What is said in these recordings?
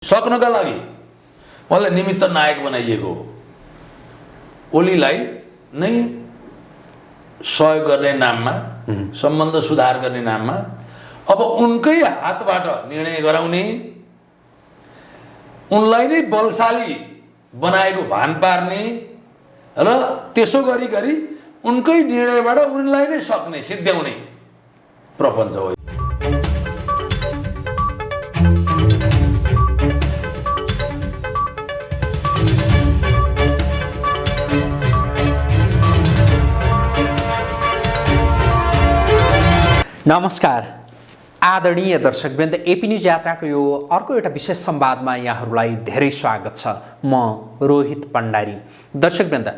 सक्नका लागि उहाँलाई निमित्त नायक बनाइएको ओलीलाई नै सहयोग गर्ने नाममा सम्बन्ध सुधार गर्ने नाममा अब उनकै हातबाट निर्णय गराउने उनलाई नै बलशाली बनाएको भान पार्ने र त्यसो गरी गरी उनकै निर्णयबाट उनलाई नै सक्ने सिद्ध्याउने प्रपञ्च हो। नमस्कार आदरणीय दर्शकवृन्द, एपी न्युज यात्राको यो अर्को एउटा विशेष संवादमा यहाँहरूलाई धेरै स्वागत छ। म रोहित भण्डारी। दर्शकवृन्द,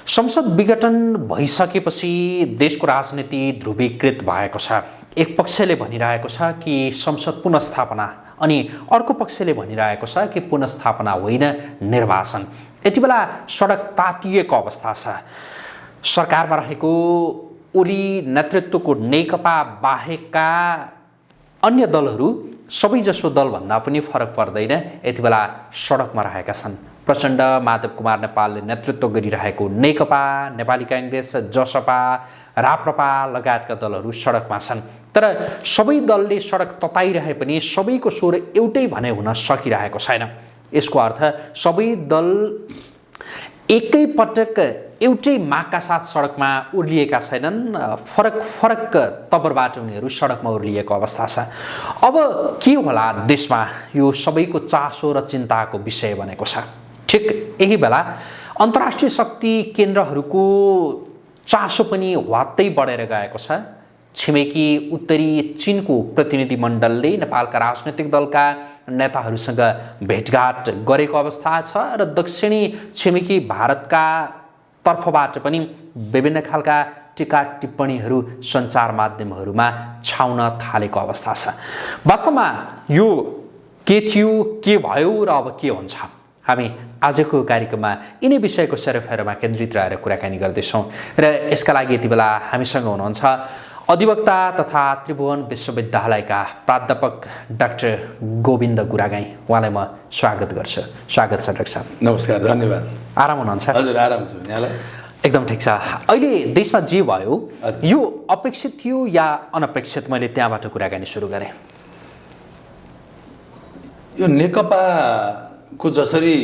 संसद विघटन भइसकेपछि देशको राजनीति ध्रुवीकृत भएको छ। एक पक्षले भनिरहेको छ कि संसद पुनर्स्थापना, अनि अर्को पक्षले भनिरहेको छ कि पुनर्स्थापना होइन निर्वाचन। यति बेला सडक तातिएको अवस्था छ। सरकारमा रहेको ओली नेतृत्वको नेकपा बाहेकका अन्य दलहरू सबैजसो दलभन्दा पनि फरक पर्दैन यति बेला सडकमा रहेका छन्। प्रचण्ड, माधव कुमार नेपालले नेतृत्व गरिरहेको नेकपा, नेपाली काङ्ग्रेस, जसपा, राप्रपा लगायतका दलहरू सडकमा छन्। तर सबै दलले सडक तताइरहे पनि सबैको स्वर एउटै भने हुन सकिरहेको छैन। यसको अर्थ सबै दल एकै पटक एउटै मागका साथ सडकमा उर्लिएका छैनन्। फरक फरक तवरबाट उनीहरू सडकमा उर्लिएको अवस्था छ। अब के होला देशमा, यो सबैको चासो र चिन्ताको विषय बनेको छ। ठिक यही बेला अन्तर्राष्ट्रिय शक्ति केन्द्रहरूको चासो पनि वात्तै बढेर गएको छ। छिमेकी उत्तरी चीनको प्रतिनिधिमण्डलले नेपालका राजनैतिक दलका नेताहरूसँग भेटघाट गरेको अवस्था छ र दक्षिणी छिमेकी भारतका तर्फबाट पनि विभिन्न खालका टीका टिप्पणीहरू सञ्चार माध्यमहरूमा छाउन थालेको अवस्था छ। वास्तवमा यो के थियो, के भयो र अब के हुन्छ, हामी आजको कार्यक्रममा यिनै विषयको सेरोफेरोमा केन्द्रित रहेर कुराकानी गर्दैछौँ। र यसका लागि यति बेला हामीसँग हुनुहुन्छ अधिवक्ता तथा त्रिभुवन विश्वविद्यालयका प्राध्यापक डाक्टर गोविन्द गुरागाईँ। उहाँलाई म स्वागत गर्छु। स्वागत छ डाक्टर साहब। नमस्कार, धन्यवाद। आराम हुनुहुन्छ? हजुर, आराम छु। यहाँलाई? एकदम ठिक छ। अहिले देशमा जे भयो यो अपेक्षित थियो या अनपेक्षित? मैले त्यहाँबाट कुराकानी सुरु गरेँ। यो नेकपाको जसरी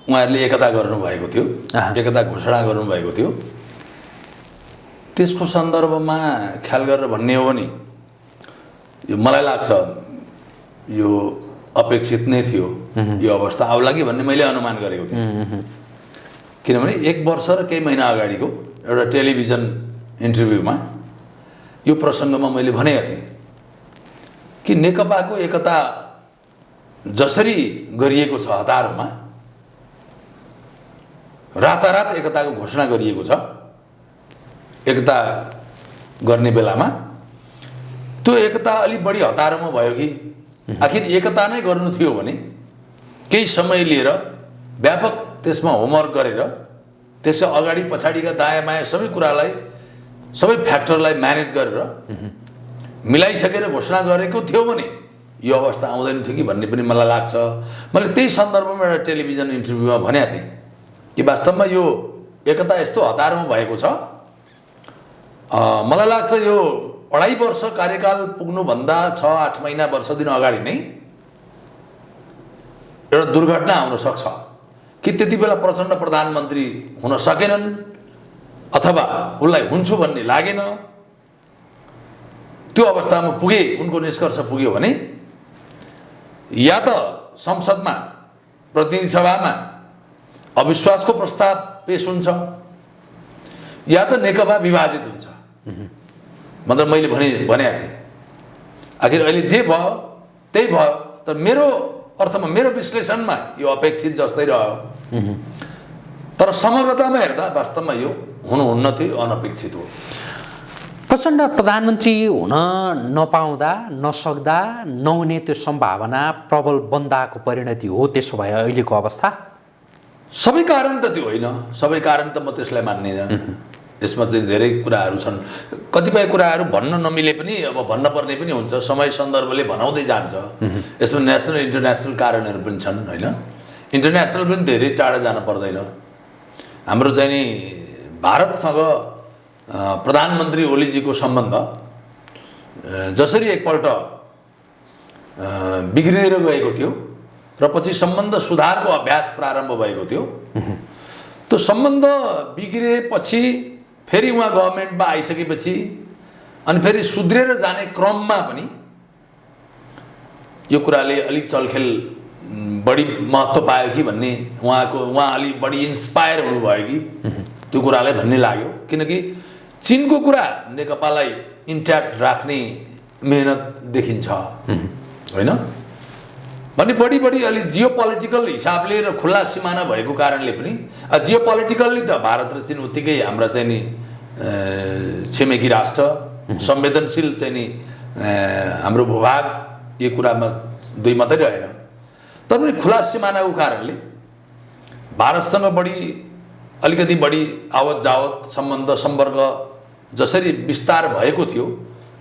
उहाँहरूले एकता गर्नुभएको थियो, एकता घोषणा गर्नुभएको थियो, त्यसको सन्दर्भमा ख्याल गरेर भन्ने हो भने यो मलाई लाग्छ यो अपेक्षित नै थियो। यो अवस्था आउला कि भन्ने मैले अनुमान गरेको थिएँ। किनभने 1 वर्ष र केही महिना अगाडिको एउटा टेलिभिजन इन्टरभ्यूमा यो प्रसङ्गमा मैले भनेको थिएँ कि नेकपाको एकता जसरी गरिएको छ, हतारमा रातारात एकताको घोषणा गरिएको छ, एकता गर्ने बेलामा त्यो एकता अलि बढी हतारमा भयो कि आखिर एकता नै गर्नु थियो भने केही समय लिएर व्यापक त्यसमा होमवर्क गरेर त्यसको अगाडि पछाडिका दायाँ बायाँ सबै कुरालाई, सबै फ्याक्टरलाई म्यानेज गरेर मिलाइसकेर घोषणा गरेको थियो भने यो अवस्था आउँदैन थियो कि भन्ने पनि मलाई लाग्छ। मैले त्यही सन्दर्भमा एउटा टेलिभिजन इन्टरभ्यूमा भनेको थिएँ कि वास्तवमा यो एकता यस्तो हतारमा भएको छ, मलाई लाग्छ यो 2.5 वर्ष कार्यकाल पुग्नुभन्दा 6-8 महिना, वर्ष दिन अगाडि नै एउटा दुर्घटना आउन सक्छ कि त्यति बेला प्रचण्ड प्रधानमन्त्री हुन सकेनन् अथवा उनलाई हुन्छु भन्ने लागेन। त्यो अवस्थामा पुगे, उनको निष्कर्ष पुग्यो भने या त संसदमा, प्रतिनिधि सभामा अविश्वासको प्रस्ताव पेश हुन्छ या त नेकपा विभाजित हुन्छ। मतलब मैले भनेको थिएँ। आखिर अहिले जे भयो त्यही भयो। तर मेरो अर्थमा, मेरो विश्लेषणमा यो अपेक्षित जस्तै रह्यो। तर समग्रतामा हेर्दा वास्तवमा यो हुनुहुन्न थियो, अनपेक्षित हो। प्रचण्ड प्रधानमन्त्री हुन नपाउँदा, नसक्दा, नहुने त्यो सम्भावना प्रबल बन्दाको परिणति हो। त्यसो भए अहिलेको अवस्था सबै कारण त त्यो होइन, सबै कारण त म त्यसलाई मान्दिनँ। यसमा चाहिँ धेरै कुराहरू छन्। कतिपय कुराहरू भन्न नमिले पनि अब भन्न पर्ने पनि हुन्छ, समय सन्दर्भले भनाउँदै जान्छ। यसमा नेसनल इन्टरनेसनल कारणहरू पनि छन् होइन। इन्टरनेसनल पनि धेरै टाढा जान पर्दैन। हाम्रो चाहिँ नि भारतसँग प्रधानमन्त्री ओलीजीको सम्बन्ध जसरी एकपल्ट बिग्रिएर गएको थियो र पछि सम्बन्ध सुधारको अभ्यास प्रारम्भ भएको थियो, त्यो सम्बन्ध बिग्रिएपछि फेरि उहाँ गभर्मेन्टमा आइसकेपछि अनि फेरि सुध्रेर जाने क्रममा पनि यो कुराले अलिक चलखेल बढी महत्त्व पायो कि भन्ने उहाँ अलिक बढी इन्स्पायर हुनुभयो कि त्यो कुरालाई भन्ने लाग्यो। किनकि चीनको कुरा नेकपालाई इन्ट्याक्ट राख्ने मेहनत देखिन्छ होइन भने बढी अलि जियो पोलिटिकल हिसाबले र खुल्ला सिमाना भएको कारणले पनि जियो पोलिटिकल्ली त भारत र चीन उत्तिकै हाम्रा चाहिँ नि छिमेकी राष्ट्र, संवेदनशील चाहिँ नि हाम्रो भूभाग, यो कुरामा दुई मात्रै रहेन। तर पनि खुला सिमानाको कारणले भारतसँग अलिकति बढी आवत जावत सम्बन्ध सम्पर्क जसरी विस्तार भएको थियो,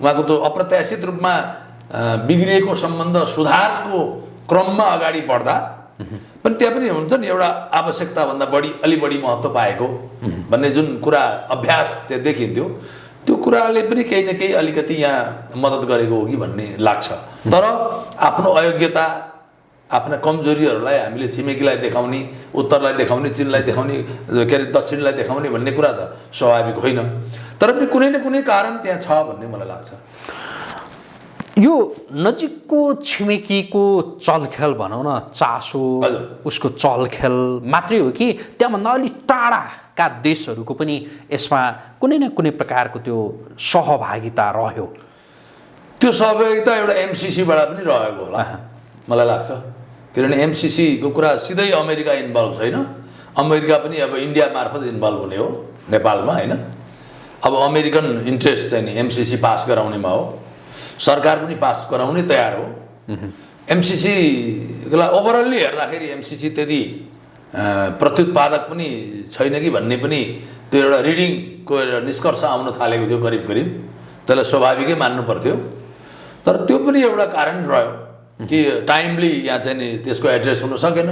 उहाँको त्यो अप्रत्याशित रूपमा बिग्रिएको सम्बन्ध सुधारको क्रममा अगाडि बढ्दा पनि त्यहाँ पनि हुन्छ नि एउटा आवश्यकताभन्दा अलि बढी महत्त्व पाएको भन्ने जुन कुरा अभ्यास त्यहाँ देखिन्थ्यो, त्यो कुराले पनि केही न केही अलिकति यहाँ मद्दत गरेको हो कि भन्ने लाग्छ। तर आफ्नो अयोग्यता, आफ्ना कमजोरीहरूलाई हामीले छिमेकीलाई देखाउने, उत्तरलाई देखाउने, चिनलाई देखाउने, के अरे दक्षिणलाई देखाउने भन्ने कुरा त स्वाभाविक होइन। तर पनि कुनै न कुनै कारण त्यहाँ छ भन्ने मलाई लाग्छ। यो नजिकको छिमेकीको चलखेल भनौँ न, चासो, उसको चलखेल मात्रै हो कि त्यहाँभन्दा अलिक टाढाका देशहरूको पनि यसमा कुनै न कुनै प्रकारको त्यो सहभागिता रह्यो? त्यो सहभागिता एउटा एमसिसीबाट पनि रहेको होला मलाई लाग्छ। किनभने एमसिसीको कुरा सिधै अमेरिका इन्भल्भ छैन, अमेरिका पनि अब इन्डिया मार्फत इन्भल्भ हुने हो नेपालमा होइन। अब अमेरिकन इन्ट्रेस्ट चाहिँ नि एमसिसी पास गराउनेमा हो, सरकार पनि पास गराउनै तयार हो। एमसिसीलाई ओभरअल्ली हेर्दाखेरि एमसिसी त्यति प्रत्युत्पादक पनि छैन कि भन्ने पनि त्यो एउटा रिडिङको निष्कर्ष आउन थालेको थियो करिब करिब। त्यसलाई स्वाभाविकै मान्नु पर्थ्यो। तर त्यो पनि एउटा कारण रह्यो कि टाइमली यहाँ चाहिँ नि त्यसको एड्रेस हुन सकेन,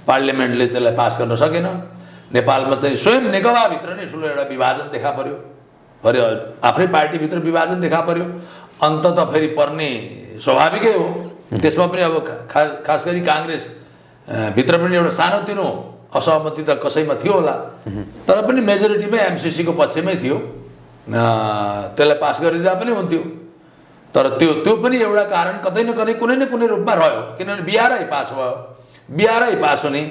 पार्लियामेन्टले त्यसलाई पास गर्न सकेन। नेपालमा चाहिँ स्वयं नेकपाभित्र नै ठुलो एउटा विभाजन देखा पर्यो, फेरि आफ्नै पार्टीभित्र विभाजन देखा पर्यो। अन्तत फेरि पर्ने स्वाभाविकै हो। त्यसमा पनि अब खास गरी काङ्ग्रेस भित्र पनि एउटा सानोतिनो असहमति त कसैमा थियो होला, तर पनि मेजोरिटीमै एमसिसीको पक्षमै थियो। त्यसलाई पास गरिदिँदा पनि हुन्थ्यो। तर त्यो पनि एउटा कारण कतै न कतै कुनै न कुनै रूपमा रह्यो। किनभने बिआरआई पास भयो, बिआरआई पास हुने,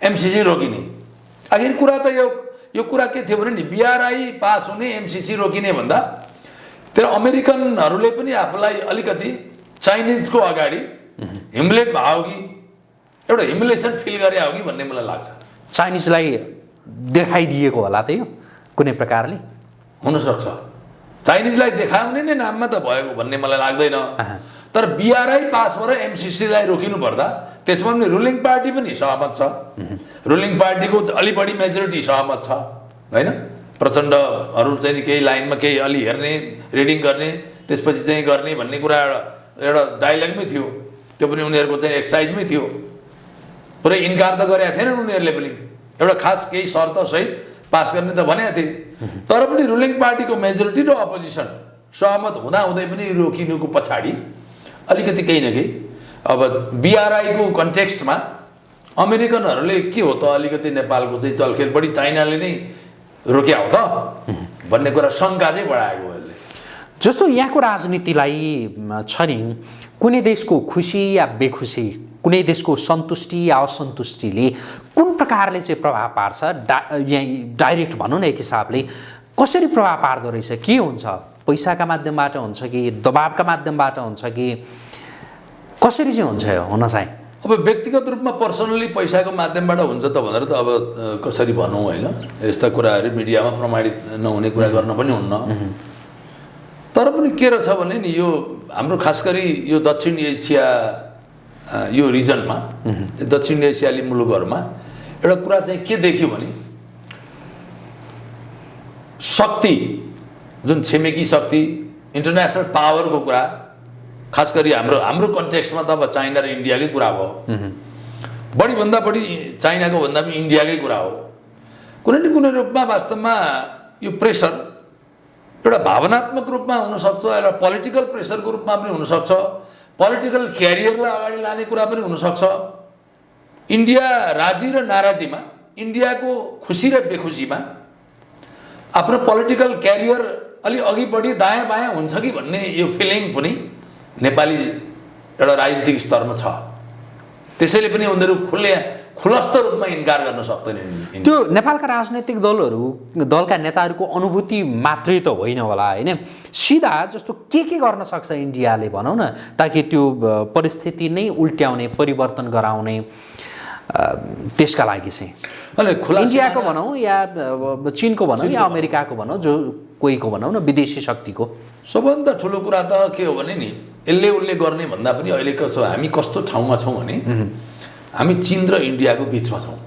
एमसिसी रोकिने। आखिर कुरा त यो कुरा के थियो भने नि बिआरआई पास हुने, एमसिसी रोकिने भन्दा त्यो अमेरिकनहरूले पनि आफूलाई अलिकति चाइनिजको अगाडि हिम्लेट भयो कि एउटा हिमुलेसन फिल गरे हो कि भन्ने मलाई लाग्छ। चाइनिजलाई देखाइदिएको होला त यो कुनै प्रकारले? हुनसक्छ चाइनिजलाई देखाउने नै नाममा त भएको भन्ने मलाई लाग्दैन। तर बिआरआई पास भएर एमसिसीलाई रोकिनु पर्दा त्यसमा पनि रुलिङ पार्टी पनि सहमत छ। रुलिङ पार्टीको अलि बढी मेजोरिटी सहमत छ होइन। प्रचण्डहरू चाहिँ नि केही लाइनमा केही अलि हेर्ने, रिडिङ गर्ने, त्यसपछि चाहिँ गर्ने भन्ने कुरा एउटा डाइलगमै थियो। त्यो पनि उनीहरूको चाहिँ एक्सर्साइजमै थियो। पुरै इन्कार त गरेका थिएनन् उनीहरूले पनि, एउटा खास केही शर्तसहित पास गर्ने त भनेका थिए। तर पनि रुलिङ पार्टीको मेजोरिटी र अपोजिसन सहमत हुँदाहुँदै पनि रोकिनुको पछाडि अलिकति केही न केही अब बिआरआईको कन्टेक्स्टमा अमेरिकनहरूले के हो त अलिकति नेपालको चाहिँ चलखेल बढी चाइनाले नै रोक्या हो त भन्ने कुरा शङ्का चाहिँ बढाएको हो यसले। जस्तो यहाँको राजनीतिलाई छ नि, कुनै देशको खुसी या बेखुसी, कुनै देशको सन्तुष्टि या असन्तुष्टिले कुन प्रकारले चाहिँ प्रभाव पार्छ? यहाँ डाइरेक्ट भनौँ न एक हिसाबले कसरी प्रभाव पार्दो रहेछ? के हुन्छ? पैसाका माध्यमबाट हुन्छ कि दबावका माध्यमबाट हुन्छ कि कसरी चाहिँ हुन्छ यो हुन चाहिँ? अब व्यक्तिगत रूपमा पर्सनली पैसाको माध्यमबाट हुन्छ त भनेर त अब कसरी भनौँ होइन। यस्ता कुराहरू मिडियामा प्रमाणित नहुने कुरा गर्न पनि हुन्न। तर पनि के रहेछ भने नि यो हाम्रो खास गरी यो दक्षिण एसिया यो रिजनमा, दक्षिण एसियाली मुलुकहरूमा एउटा कुरा चाहिँ के देखियो भने शक्ति जुन छिमेकी शक्ति इन्टरनेसनल पावरको कुरा खास गरी हाम्रो कन्टेक्स्टमा त अब चाइना र इन्डियाकै कुरा भयो बढीभन्दा बढी चाइनाको भन्दा पनि इन्डियाकै कुरा हो कुनै न कुनै रूपमा वास्तवमा यो प्रेसर एउटा भावनात्मक रूपमा हुनसक्छ एउटा पोलिटिकल प्रेसरको रूपमा पनि हुनसक्छ पोलिटिकल क्यारियरलाई अगाडि लाने कुरा पनि हुनसक्छ इन्डिया राजी र नाराजीमा इन्डियाको खुसी र बेखुसीमा आफ्नो पोलिटिकल क्यारियर अलि अघि बढी दायाँ बायाँ हुन्छ कि भन्ने यो फिलिङ पनि नेपाली एउटा राजनीतिक स्तरमा छ त्यसैले पनि उनीहरू खुलस्त रूपमा इन्कार गर्न सक्दैनन् त्यो नेपालका राजनैतिक दलका नेताहरूको अनुभूति मात्रै त होइन होला होइन सिधा जस्तो के गर्न सक्छ इन्डियाले भनौँ न ताकि त्यो परिस्थिति नै उल्ट्याउने परिवर्तन गराउने त्यसका लागि चाहिँ इन्डियाको भनौँ या चीनको भनौँ या अमेरिकाको भनौँ जो कोहीको भनौँ न विदेशी शक्तिको सबभन्दा ठुलो कुरा त के हो भने नि यसले उसले गर्ने भन्दा पनि अहिलेको हामी कस्तो ठाउँमा छौँ भने हामी चीन र इन्डियाको बिचमा छौँ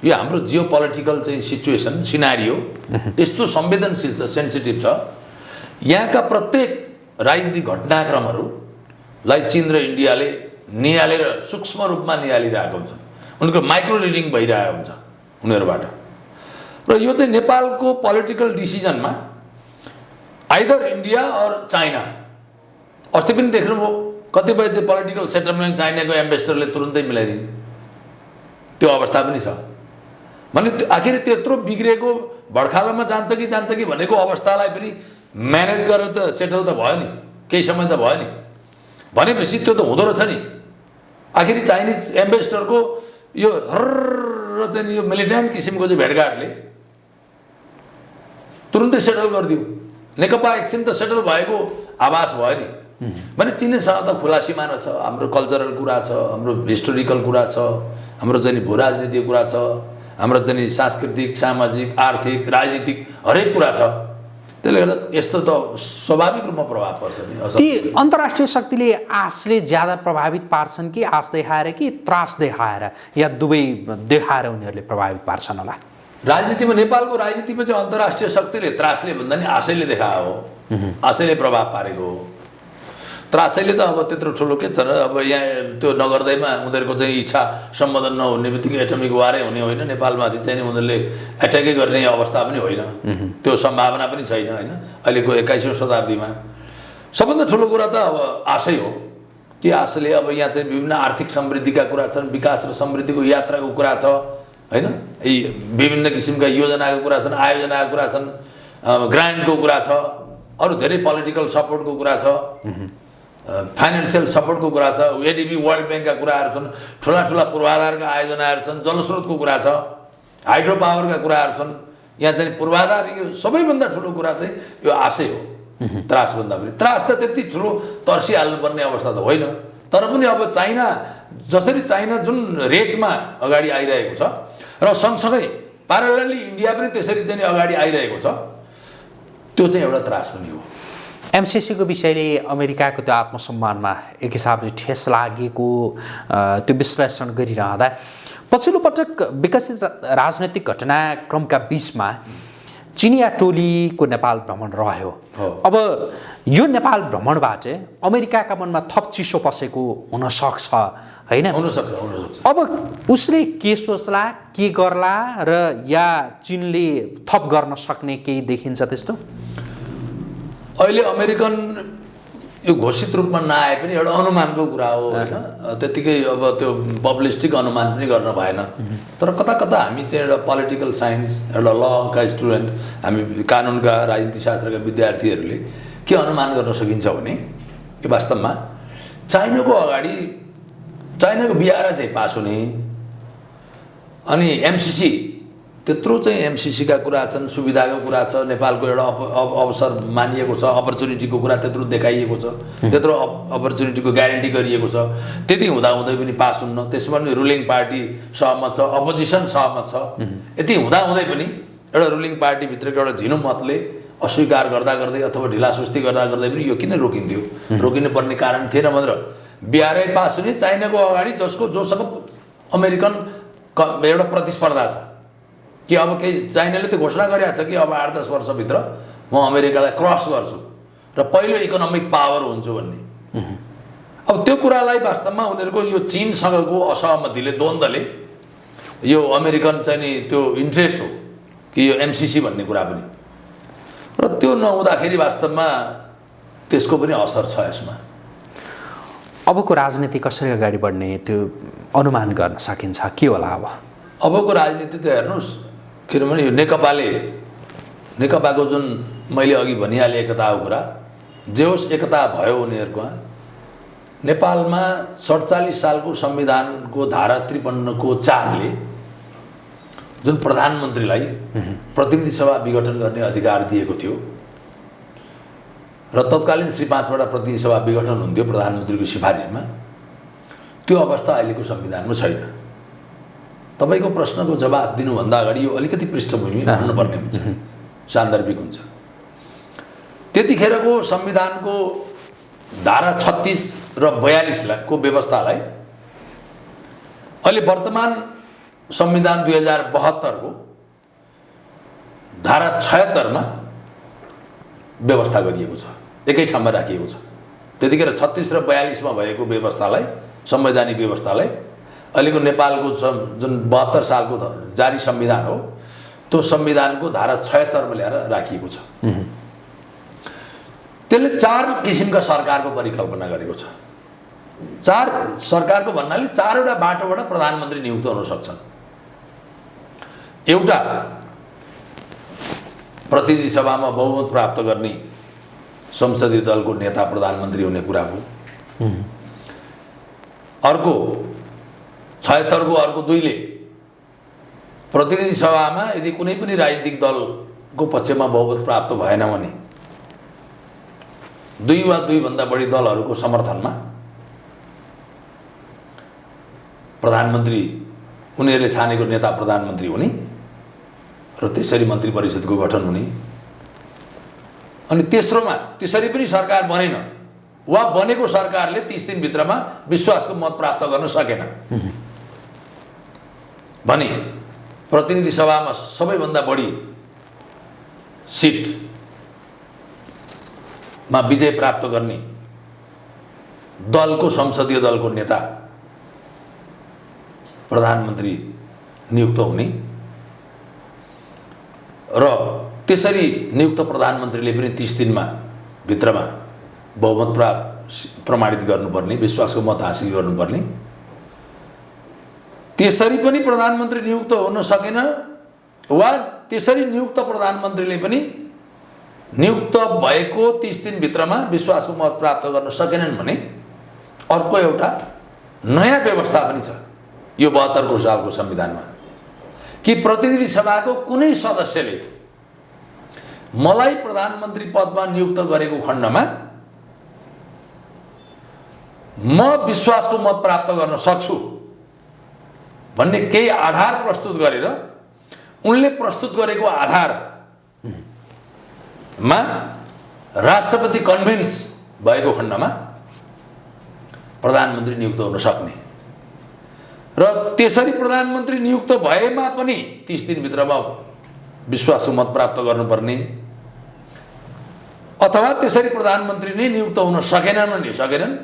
यो हाम्रो जियो पोलिटिकल चाहिँ सिचुएसन सिनारियो यस्तो संवेदनशील छ सेन्सिटिभ छ यहाँका प्रत्येक राजनीतिक घटनाक्रमहरूलाई चीन र इन्डियाले निहालेर सूक्ष्म रूपमा निहालिरहेको हुन्छ उनीहरूको माइक्रो रिडिङ भइरहेको हुन्छ उनीहरूबाट र यो चाहिँ नेपालको पोलिटिकल डिसिजनमा आइदर इन्डिया अर चाइना अस्ति पनि देख्नुभयो कतिपय चाहिँ पोलिटिकल सेटलमेन्ट चाइनाको एम्बेसडरले तुरुन्तै मिलाइदिने त्यो अवस्था पनि छ भने आखिर त्यत्रो बिग्रेको भड्खालोमा जान्छ कि भनेको अवस्थालाई पनि म्यानेज गरेर त सेटल त भयो नि केही समय त भयो नि भनेपछि त्यो त हुँदो रहेछ नि आखिर चाइनिज एम्बेसडरको यो हर्र चाहिँ यो मिलिटेन्ट किसिमको चाहिँ भेटघाटले तुरुन्तै सेटल गरिदियो नेकपा एकछिन त सेटल भएको आभास भयो नि भने चीनसँग त खुला सिमाना छ हाम्रो कल्चरल कुरा छ हाम्रो हिस्टोरिकल कुरा छ हाम्रो चाहिँ भू राजनीतिक कुरा छ हाम्रो चाहिँ सांस्कृतिक सामाजिक आर्थिक राजनीतिक हरेक कुरा छ त्यसले गर्दा यस्तो त स्वाभाविक रूपमा प्रभाव पर्छ नि ती अन्तर्राष्ट्रिय शक्तिले आशले ज्यादा प्रभावित पार्छन् कि आश देखाएर कि त्रास देखाएर या दुवै देखाएर उनीहरूले प्रभावित पार्छन् होला राजनीतिमा नेपालको राजनीतिमा चाहिँ अन्तर्राष्ट्रिय शक्तिले त्रासले भन्दा नि आशैले देखायो हो आशैले प्रभाव पारेको हो त्रासैले त अब त्यत्रो ठुलो के छ र अब यहाँ त्यो नगर्दैमा उनीहरूको चाहिँ इच्छा सम्बोधन नहुने बित्तिकै एटमिक वारै हुने होइन नेपालमाथि चाहिँ उनीहरूले एट्याकै गर्ने अवस्था पनि होइन त्यो सम्भावना पनि छैन होइन अहिलेको 21औं शताब्दीमा सबभन्दा ठुलो कुरा त अब आशै हो कि आशले अब यहाँ चाहिँ विभिन्न आर्थिक समृद्धिका कुरा छन् विकास र समृद्धिको यात्राको कुरा छ होइन यी विभिन्न किसिमका योजनाको कुरा छन् आयोजनाको कुरा छन् ग्रान्टको कुरा छ अरू धेरै पोलिटिकल सपोर्टको कुरा छ फाइनेन्सियल सपोर्टको कुरा छ एडिबी वर्ल्ड ब्याङ्कका कुराहरू छन् ठुला पूर्वाधारका आयोजनाहरू छन् जलस्रोतको कुरा छ हाइड्रो पावरका कुराहरू छन् यहाँ चाहिँ पूर्वाधार यो सबैभन्दा ठुलो कुरा चाहिँ यो आशै हो त्रासभन्दा पनि त्रास त त्यति ठुलो तर्सिहाल्नुपर्ने अवस्था त होइन तर पनि अब चाइना जसरी चाइना जुन रेटमा अगाडि आइरहेको छ र सँगसँगै प्यारलली इन्डिया पनि त्यसरी चाहिँ अगाडि आइरहेको छ त्यो चाहिँ एउटा त्रास पनि हो एमसिसीको विषयले अमेरिकाको त्यो आत्मसम्मानमा एक हिसाबले ठेस लागेको त्यो विश्लेषण गरिरहँदा पछिल्लो पटक विकसित राजनैतिक घटनाक्रमका बीचमा चिनिया टोलीको नेपाल भ्रमण रह्यो अब यो नेपाल भ्रमणबाट अमेरिकाका मनमा थप चिसो पसेको हुनसक्छ होइन हुनसक्छ अब उसले के सोच्ला के गर्ला र या चीनले थप गर्न सक्ने केही देखिन्छ त्यस्तो अहिले अमेरिकन यो घोषित रूपमा नआए पनि एउटा अनुमानको कुरा हो होइन त्यतिकै अब त्यो पब्लिस्टिक अनुमान पनि गर्न भएन तर कता कता हामी चाहिँ एउटा पोलिटिकल साइन्स एउटा लका स्टुडेन्ट हामी कानुनका राजनीति शास्त्रका विद्यार्थीहरूले के अनुमान गर्न सकिन्छ भने कि वास्तवमा चाइनाको बिआरए चाहिँ पास हुने अनि एमसिसी त्यत्रो चाहिँ एमसिसीका कुरा छन् सुविधाको कुरा छ नेपालको एउटा अवसर मानिएको छ अपर्च्युनिटीको कुरा त्यत्रो देखाइएको छ त्यत्रो अपर्च्युनिटीको ग्यारेन्टी गरिएको छ त्यति हुँदाहुँदै पनि पास हुन्न त्यसमा पनि रुलिङ पार्टी सहमत छ अपोजिसन सहमत छ यति हुँदाहुँदै पनि एउटा रुलिङ पार्टीभित्रको एउटा झिनो मतले अस्वीकार गर्दा गर्दै अथवा ढिलासुस्ती गर्दा गर्दै पनि यो किन रोकिन्थ्यो रोकिनुपर्ने कारण थिएन भनेर बिआरए पास हुने चाइनाको अगाडि जोसँग अमेरिकन एउटा प्रतिस्पर्धा छ कि अब केही चाइनाले त घोषणा गरेको छ कि अब 8-10 वर्षभित्र म अमेरिकालाई क्रस गर्छु र पहिलो इकोनोमिक पावर हुन्छु भन्ने। अब त्यो कुरालाई वास्तवमा उनीहरूको यो चीनसँगको असहमतिले, द्वन्द्वले, यो अमेरिकन चाहिँ नि त्यो इन्ट्रेस्ट हो कि यो एमसिसी भन्ने कुरा पनि, र त्यो नहुँदाखेरि वास्तवमा त्यसको पनि असर छ यसमा। अबको राजनीति कसरी अगाडि बढ्ने त्यो अनुमान गर्न सकिन्छ, के होला अब? अबको राजनीति त हेर्नुहोस्, किनभने यो नेकपाको जुन मैले अघि भनिहालेँ एकताको कुरा, जे होस् एकता भयो उनीहरूको। नेपालमा 47 सालको संविधानको धारा 53 को 4 ले जुन प्रधानमन्त्रीलाई प्रतिनिधि सभा विघटन गर्ने अधिकार दिएको थियो र तत्कालीन श्री 5 वटा प्रतिनिधि सभा विघटन हुन्थ्यो प्रधानमन्त्रीको सिफारिसमा, त्यो अवस्था अहिलेको संविधानमा छैन। तपाईको प्रश्नको जवाब दिनुभन्दा अगाडि यो अलिकति पृष्ठभूमि हुनुपर्ने हुन्छ, सान्दर्भिक हुन्छ। त्यतिखेरको संविधानको धारा 36 र 42 को व्यवस्थालाई अहिले वर्तमान संविधान 2072 को धारा 76 मा व्यवस्था गरिएको छ, एकै ठाउँमा राखिएको छ। त्यतिखेर 36 र 42 मा भएको व्यवस्थालाई, संवैधानिक व्यवस्थालाई अहिलेको नेपालको जुन 72 सालको जारी संविधान हो, त्यो संविधानको धारा 76 मा ल्याएर राखिएको छ। त्यसले 4 किसिमका सरकारको परिकल्पना गरेको छ। 4 सरकारको भन्नाले 4 वटा बाटोबाट प्रधानमन्त्री नियुक्त हुन सक्छन्। एउटा प्रतिनिधि सभामा बहुमत प्राप्त गर्ने संसदीय दलको नेता प्रधानमन्त्री हुने कुरा हो। अर्को 76 को अर्को 2 ले प्रतिनिधि सभामा यदि कुनै पनि राजनीतिक दलको पक्षमा बहुमत प्राप्त भएन भने 2 वा 2 भन्दा बढी दलहरूको समर्थनमा प्रधानमन्त्री, उनीहरूले छानेको नेता प्रधानमन्त्री हुने र त्यसरी मन्त्री परिषदको गठन हुने। अनि तेस्रोमा त्यसरी पनि सरकार बनेन वा बनेको सरकारले 30 दिनभित्रमा विश्वासको मत प्राप्त गर्न सकेन भने प्रतिनिधि सभामा सबैभन्दा बढी सिटमा विजय प्राप्त गर्ने दलको, संसदीय दलको नेता प्रधानमन्त्री नियुक्त हुने र त्यसरी नियुक्त प्रधानमन्त्रीले पनि 30 दिनमा भित्रमा बहुमत प्रमाणित गर्नुपर्ने, विश्वासको मत हासिल गर्नुपर्ने। त्यसरी पनि प्रधानमन्त्री नियुक्त हुन सकेन वा त्यसरी नियुक्त प्रधानमन्त्रीले पनि नियुक्त भएको 30 दिनभित्रमा विश्वासको मत प्राप्त गर्न सकेनन् भने अर्को एउटा नयाँ व्यवस्था पनि छ यो 72 सालको संविधानमा कि प्रतिनिधि सभाको कुनै सदस्यले मलाई प्रधानमन्त्री पदमा नियुक्त गरेको खण्डमा म विश्वासको मत प्राप्त गर्न सक्छु भन्ने केही आधार प्रस्तुत गरेर उनले प्रस्तुत गरेको आधारमा राष्ट्रपति कन्भिन्स भएको खण्डमा प्रधानमन्त्री नियुक्त हुन सक्ने र त्यसरी प्रधानमन्त्री नियुक्त भएमा पनि 30 दिनभित्रमा विश्वासको मत प्राप्त गर्नुपर्ने अथवा त्यसरी प्रधानमन्त्री नै नियुक्त हुन सकेनन्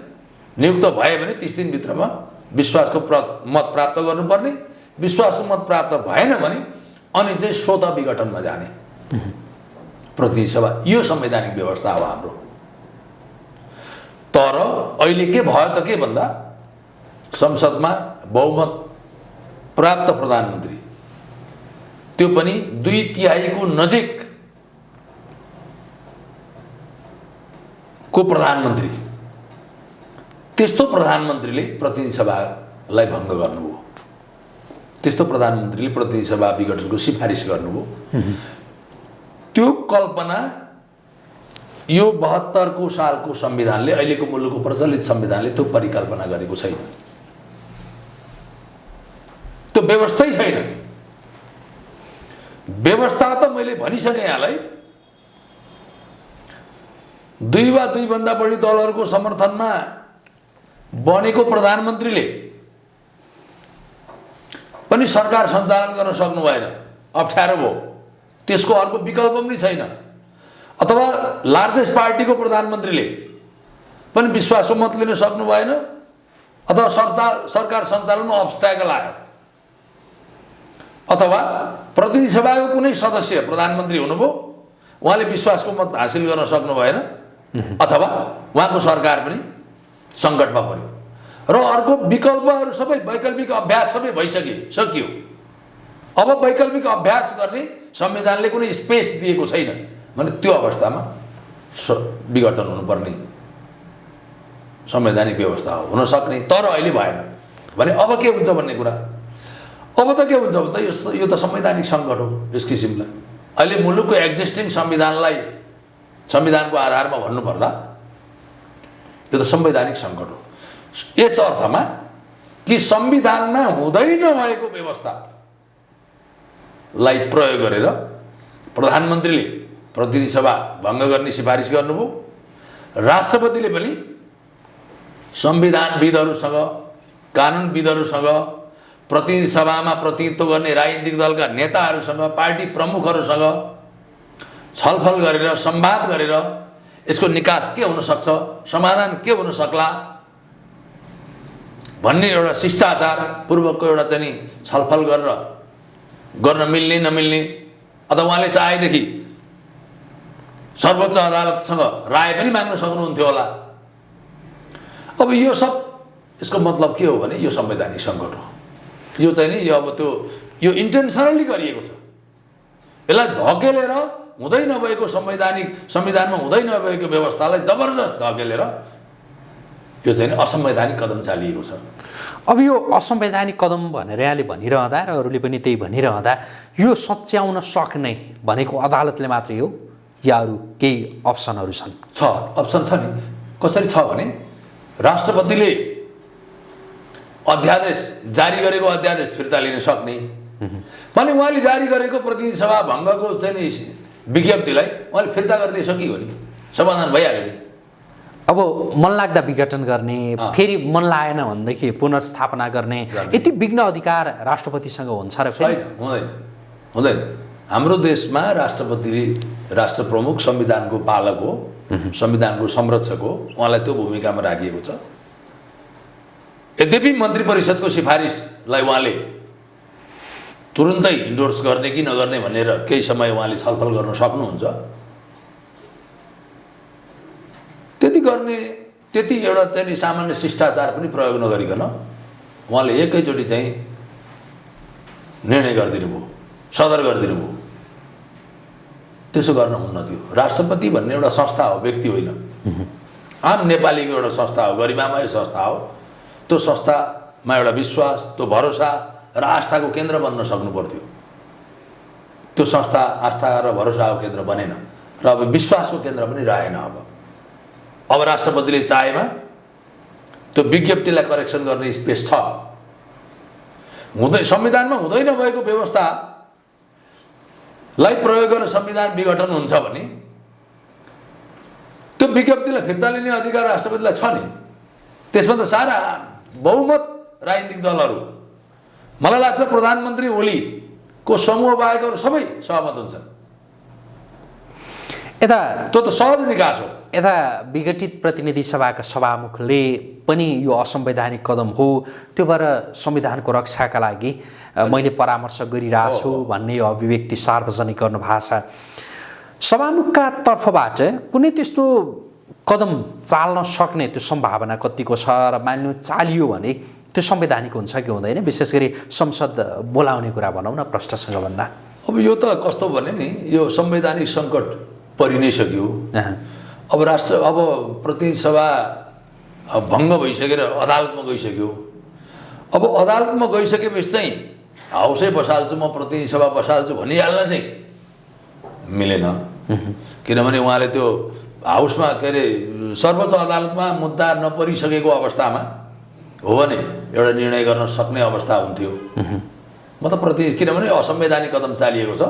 नियुक्त भए भने 30 दिनभित्रमा विश्वासको मत प्राप्त गर्नुपर्ने, विश्वासको मत प्राप्त भएन भने अनि चाहिँ स्वतः विघटनमा जाने प्रतिनिधि सभा। यो संवैधानिक व्यवस्था हो हाम्रो। तर अहिले के भयो त के भन्दा संसदमा बहुमत प्राप्त प्रधानमन्त्री, त्यो पनि 2/3 को नजिक को प्रधानमन्त्री, त्यस्तो प्रधानमन्त्रीले प्रतिनिधि सभालाई भङ्ग गर्नुभयो, त्यस्तो प्रधानमन्त्रीले प्रतिनिधि सभा विघटनको सिफारिस गर्नुभयो। त्यो कल्पना यो 72 सालको संविधानले, अहिलेको मुलुकको प्रचलित संविधानले त्यो परिकल्पना गरेको छैन, त्यो व्यवस्थै छैन। व्यवस्था त मैले भनिसकेँ यहाँलाई, 2 वा 2 भन्दा बढी दलहरूको समर्थनमा बनेको प्रधानमन्त्रीले पनि सरकार सञ्चालन गर्न सक्नु भएन। अप्ठ्यारो भयो, त्यसको अर्को विकल्प पनि छैन। अथवा लार्जेस्ट पार्टीको प्रधानमन्त्रीले पनि विश्वासको मत लिन सक्नु भएन, अथवा सरकार सञ्चालनमा अब्स्ट्याकल आयो, अथवा प्रतिनिधि सभाको कुनै सदस्य प्रधानमन्त्री हुनुभयो, उहाँले विश्वासको मत हासिल गर्न सक्नु भएन, अथवा उहाँको सरकार पनि सङ्कटमा पर्यो। र अर्को विकल्पहरू सबै वैकल्पिक अभ्यास सबै सकियो। अब वैकल्पिक अभ्यास गर्ने संविधानले कुनै स्पेस दिएको छैन भने त्यो अवस्थामा विघटन हुनुपर्ने संवैधानिक व्यवस्था हो, हुन सक्ने। तर अहिले भएन भने अब के हुन्छ भन्ने कुरा, अब त के हुन्छ भने त यो त संवैधानिक सङ्कट हो। यस किसिमलाई अहिले मुलुकको एक्जिस्टिङ संविधानको आधारमा भन्नुपर्दा यो त संवैधानिक सङ्कट हो। यस अर्थमा कि संविधानमा हुँदै नभएको व्यवस्थालाई प्रयोग गरेर प्रधानमन्त्रीले प्रतिनिधि सभा भङ्ग गर्ने सिफारिस गर्नुभयो, राष्ट्रपतिले पनि संविधानविदहरूसँग, कानुनविदहरूसँग, प्रतिनिधि सभामा प्रतिनिधित्व गर्ने राजनीतिक दलका नेताहरूसँग, पार्टी प्रमुखहरूसँग छलफल गरेर, संवाद गरेर यसको निकास के हुन सक्छ, समाधान के हुन सक्ला भन्ने एउटा शिष्टाचार पूर्वकको एउटा चाहिँ छलफल गरेर गर्न मिल्ने नमिल्ने, अथवा उहाँले चाहेदेखि सर्वोच्च अदालतसँग राय पनि माग्न सक्नुहुन्थ्यो होला। अब यो सब यसको मतलब के हो भने यो संवैधानिक सङ्कट हो। यो चाहिँ नि यो अब त्यो यो इन्टेन्सनली गरिएको छ। यसलाई धकेलेर हुँदै नभएको संविधानमा हुँदै नभएको व्यवस्थालाई जबरजस्त धकेलेर यो चाहिँ असंवैधानिक कदम चालिएको छ। अब यो असंवैधानिक कदम भनेर यहाँले भनिरहँदा र अरूले पनि त्यही भनिरहँदा यो सच्याउन सक्ने भनेको अदालतले मात्रै हो या अरू केही अप्सनहरू छन्? अप्सन छ नि। कसरी छ भने राष्ट्रपतिले अध्यादेश जारी गरेको अध्यादेश फिर्ता लिन सक्ने, भने उहाँले जारी गरेको प्रतिनिधि सभा भङ्गको चाहिँ विज्ञप्तिलाई उहाँले फिर्ता गरिदिए सकियो नि, समाधान भइहाल्यो नि। अब मन लाग्दा विघटन गर्ने, फेरि मन लागेन भनेदेखि पुनर्स्थापना गर्ने, यति विघ्न अधिकार राष्ट्रपतिसँग हुन्छ र? छैन, हुँदैन। हाम्रो देशमा राष्ट्रपतिले, राष्ट्र प्रमुख संविधानको पालक हो, संविधानको संरक्षक हो, उहाँलाई त्यो भूमिकामा राखिएको छ। यद्यपि मन्त्री परिषदको सिफारिसलाई उहाँले तुरुन्तै इन्डोर्स गर्ने कि नगर्ने भनेर केही समय उहाँले छलफल गर्न सक्नुहुन्छ। त्यति एउटा चाहिँ सामान्य शिष्टाचार पनि प्रयोग नगरिकन उहाँले एकैचोटि चाहिँ निर्णय गरिदिनु भयो, सदर गरिदिनु भयो। त्यसो गर्न हुन्न थियो। राष्ट्रपति भन्ने एउटा संस्था हो, व्यक्ति होइन। आम नेपालीको एउटा संस्था हो, गरिमामय संस्था हो। त्यो संस्थामा एउटा विश्वास, त्यो भरोसा र आस्थाको केन्द्र बन्न सक्नु पर्थ्यो। त्यो संस्था आस्था र भरोसाको केन्द्र बनेन र अब विश्वासको केन्द्र पनि रहेन। अब राष्ट्रपतिले चाहेमा त्यो विज्ञप्तिलाई करेक्सन गर्ने स्पेस छ। संविधानमा हुँदै नभएको व्यवस्थालाई प्रयोग गरेर संविधान विघटन हुन्छ भने त्यो विज्ञप्तिलाई फिर्ता लिने अधिकार राष्ट्रपतिलाई छ नि। त्यसमा त सारा बहुमत राजनीतिक दलहरू, मलाई लाग्छ प्रधानमन्त्री ओलीको समूह बाहेक अरू सबै सहमत हुन्छन्। यता त्यो त सहज निकास हो। यता विघटित प्रतिनिधि सभाका सभामुखले पनि यो असंवैधानिक कदम हो, त्यो भएर संविधानको रक्षाका लागि मैले परामर्श गरिरहेको छु भन्ने यो अभिव्यक्ति सार्वजनिक गर्नु भएको छ। सभामुखका तर्फबाट कुनै त्यस्तो कदम चाल्न सक्ने त्यो सम्भावना कतिको छ र मान्नु चालियो भने त्यो संवैधानिक हुन्छ कि हुँदैन? विशेष गरी संसद बोलाउने कुरा भनौँ न प्रश्नसँग भन्दा। अब यो त कस्तो भने नि, यो संवैधानिक सङ्कट परि नै सक्यो। अब प्रतिनिधि सभा भङ्ग भइसकेर अदालतमा गइसक्यो। अब अदालतमा गइसकेपछि चाहिँ हाउसै बसाल्छु, म प्रतिनिधि सभा बसाल्छु भनिहाल्न चाहिँ मिलेन। किनभने उहाँले त्यो हाउसमा के अरे सर्वोच्च अदालतमा मुद्दा नपरिसकेको अवस्थामा हो भने एउटा निर्णय गर्न सक्ने अवस्था हुन्थ्यो। म त किनभने असंवैधानिक कदम चालिएको छ,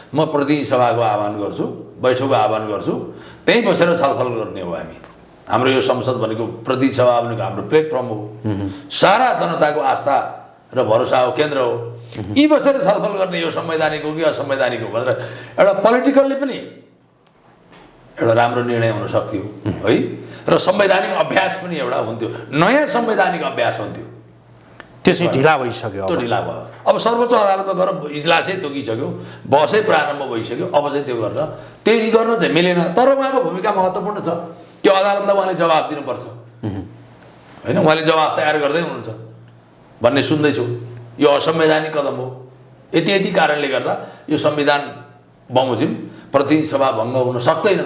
म प्रतिनिधि सभाको आह्वान गर्छु, बैठकको आह्वान गर्छु, त्यहीँ बसेर छलफल गर्ने हो। हाम्रो यो संसद भनेको, प्रतिनिधि सभा भनेको हाम्रो प्लेटफर्म हो। सारा जनताको आस्था र भरोसा हो, केन्द्र हो। यी बसेर छलफल गर्ने यो संवैधानिक हो कि असंवैधानिक हो भनेर एउटा पोलिटिकलले पनि एउटा राम्रो निर्णय हुन सक्थ्यो है, र संवैधानिक अभ्यास पनि एउटा हुन्थ्यो, नयाँ संवैधानिक अभ्यास हुन्थ्यो। त्यो चाहिँ ढिला भइसक्यो, त्यो ढिला भयो। अब सर्वोच्च अदालतमा गएर इजलासै तोकिसक्यो, बहसै प्रारम्भ भइसक्यो, अब चाहिँ त्यो गरेर त्यही गर्न चाहिँ मिलेन। तर उहाँको भूमिका महत्त्वपूर्ण छ, त्यो अदालतलाई उहाँले जवाब दिनुपर्छ होइन, उहाँले जवाब तयार गर्दै हुनुहुन्छ भन्ने सुन्दैछु। यो असंवैधानिक कदम हो, यति कारणले गर्दा यो संविधान बमोजिम प्रतिनिधि सभा भङ्ग हुन सक्दैन,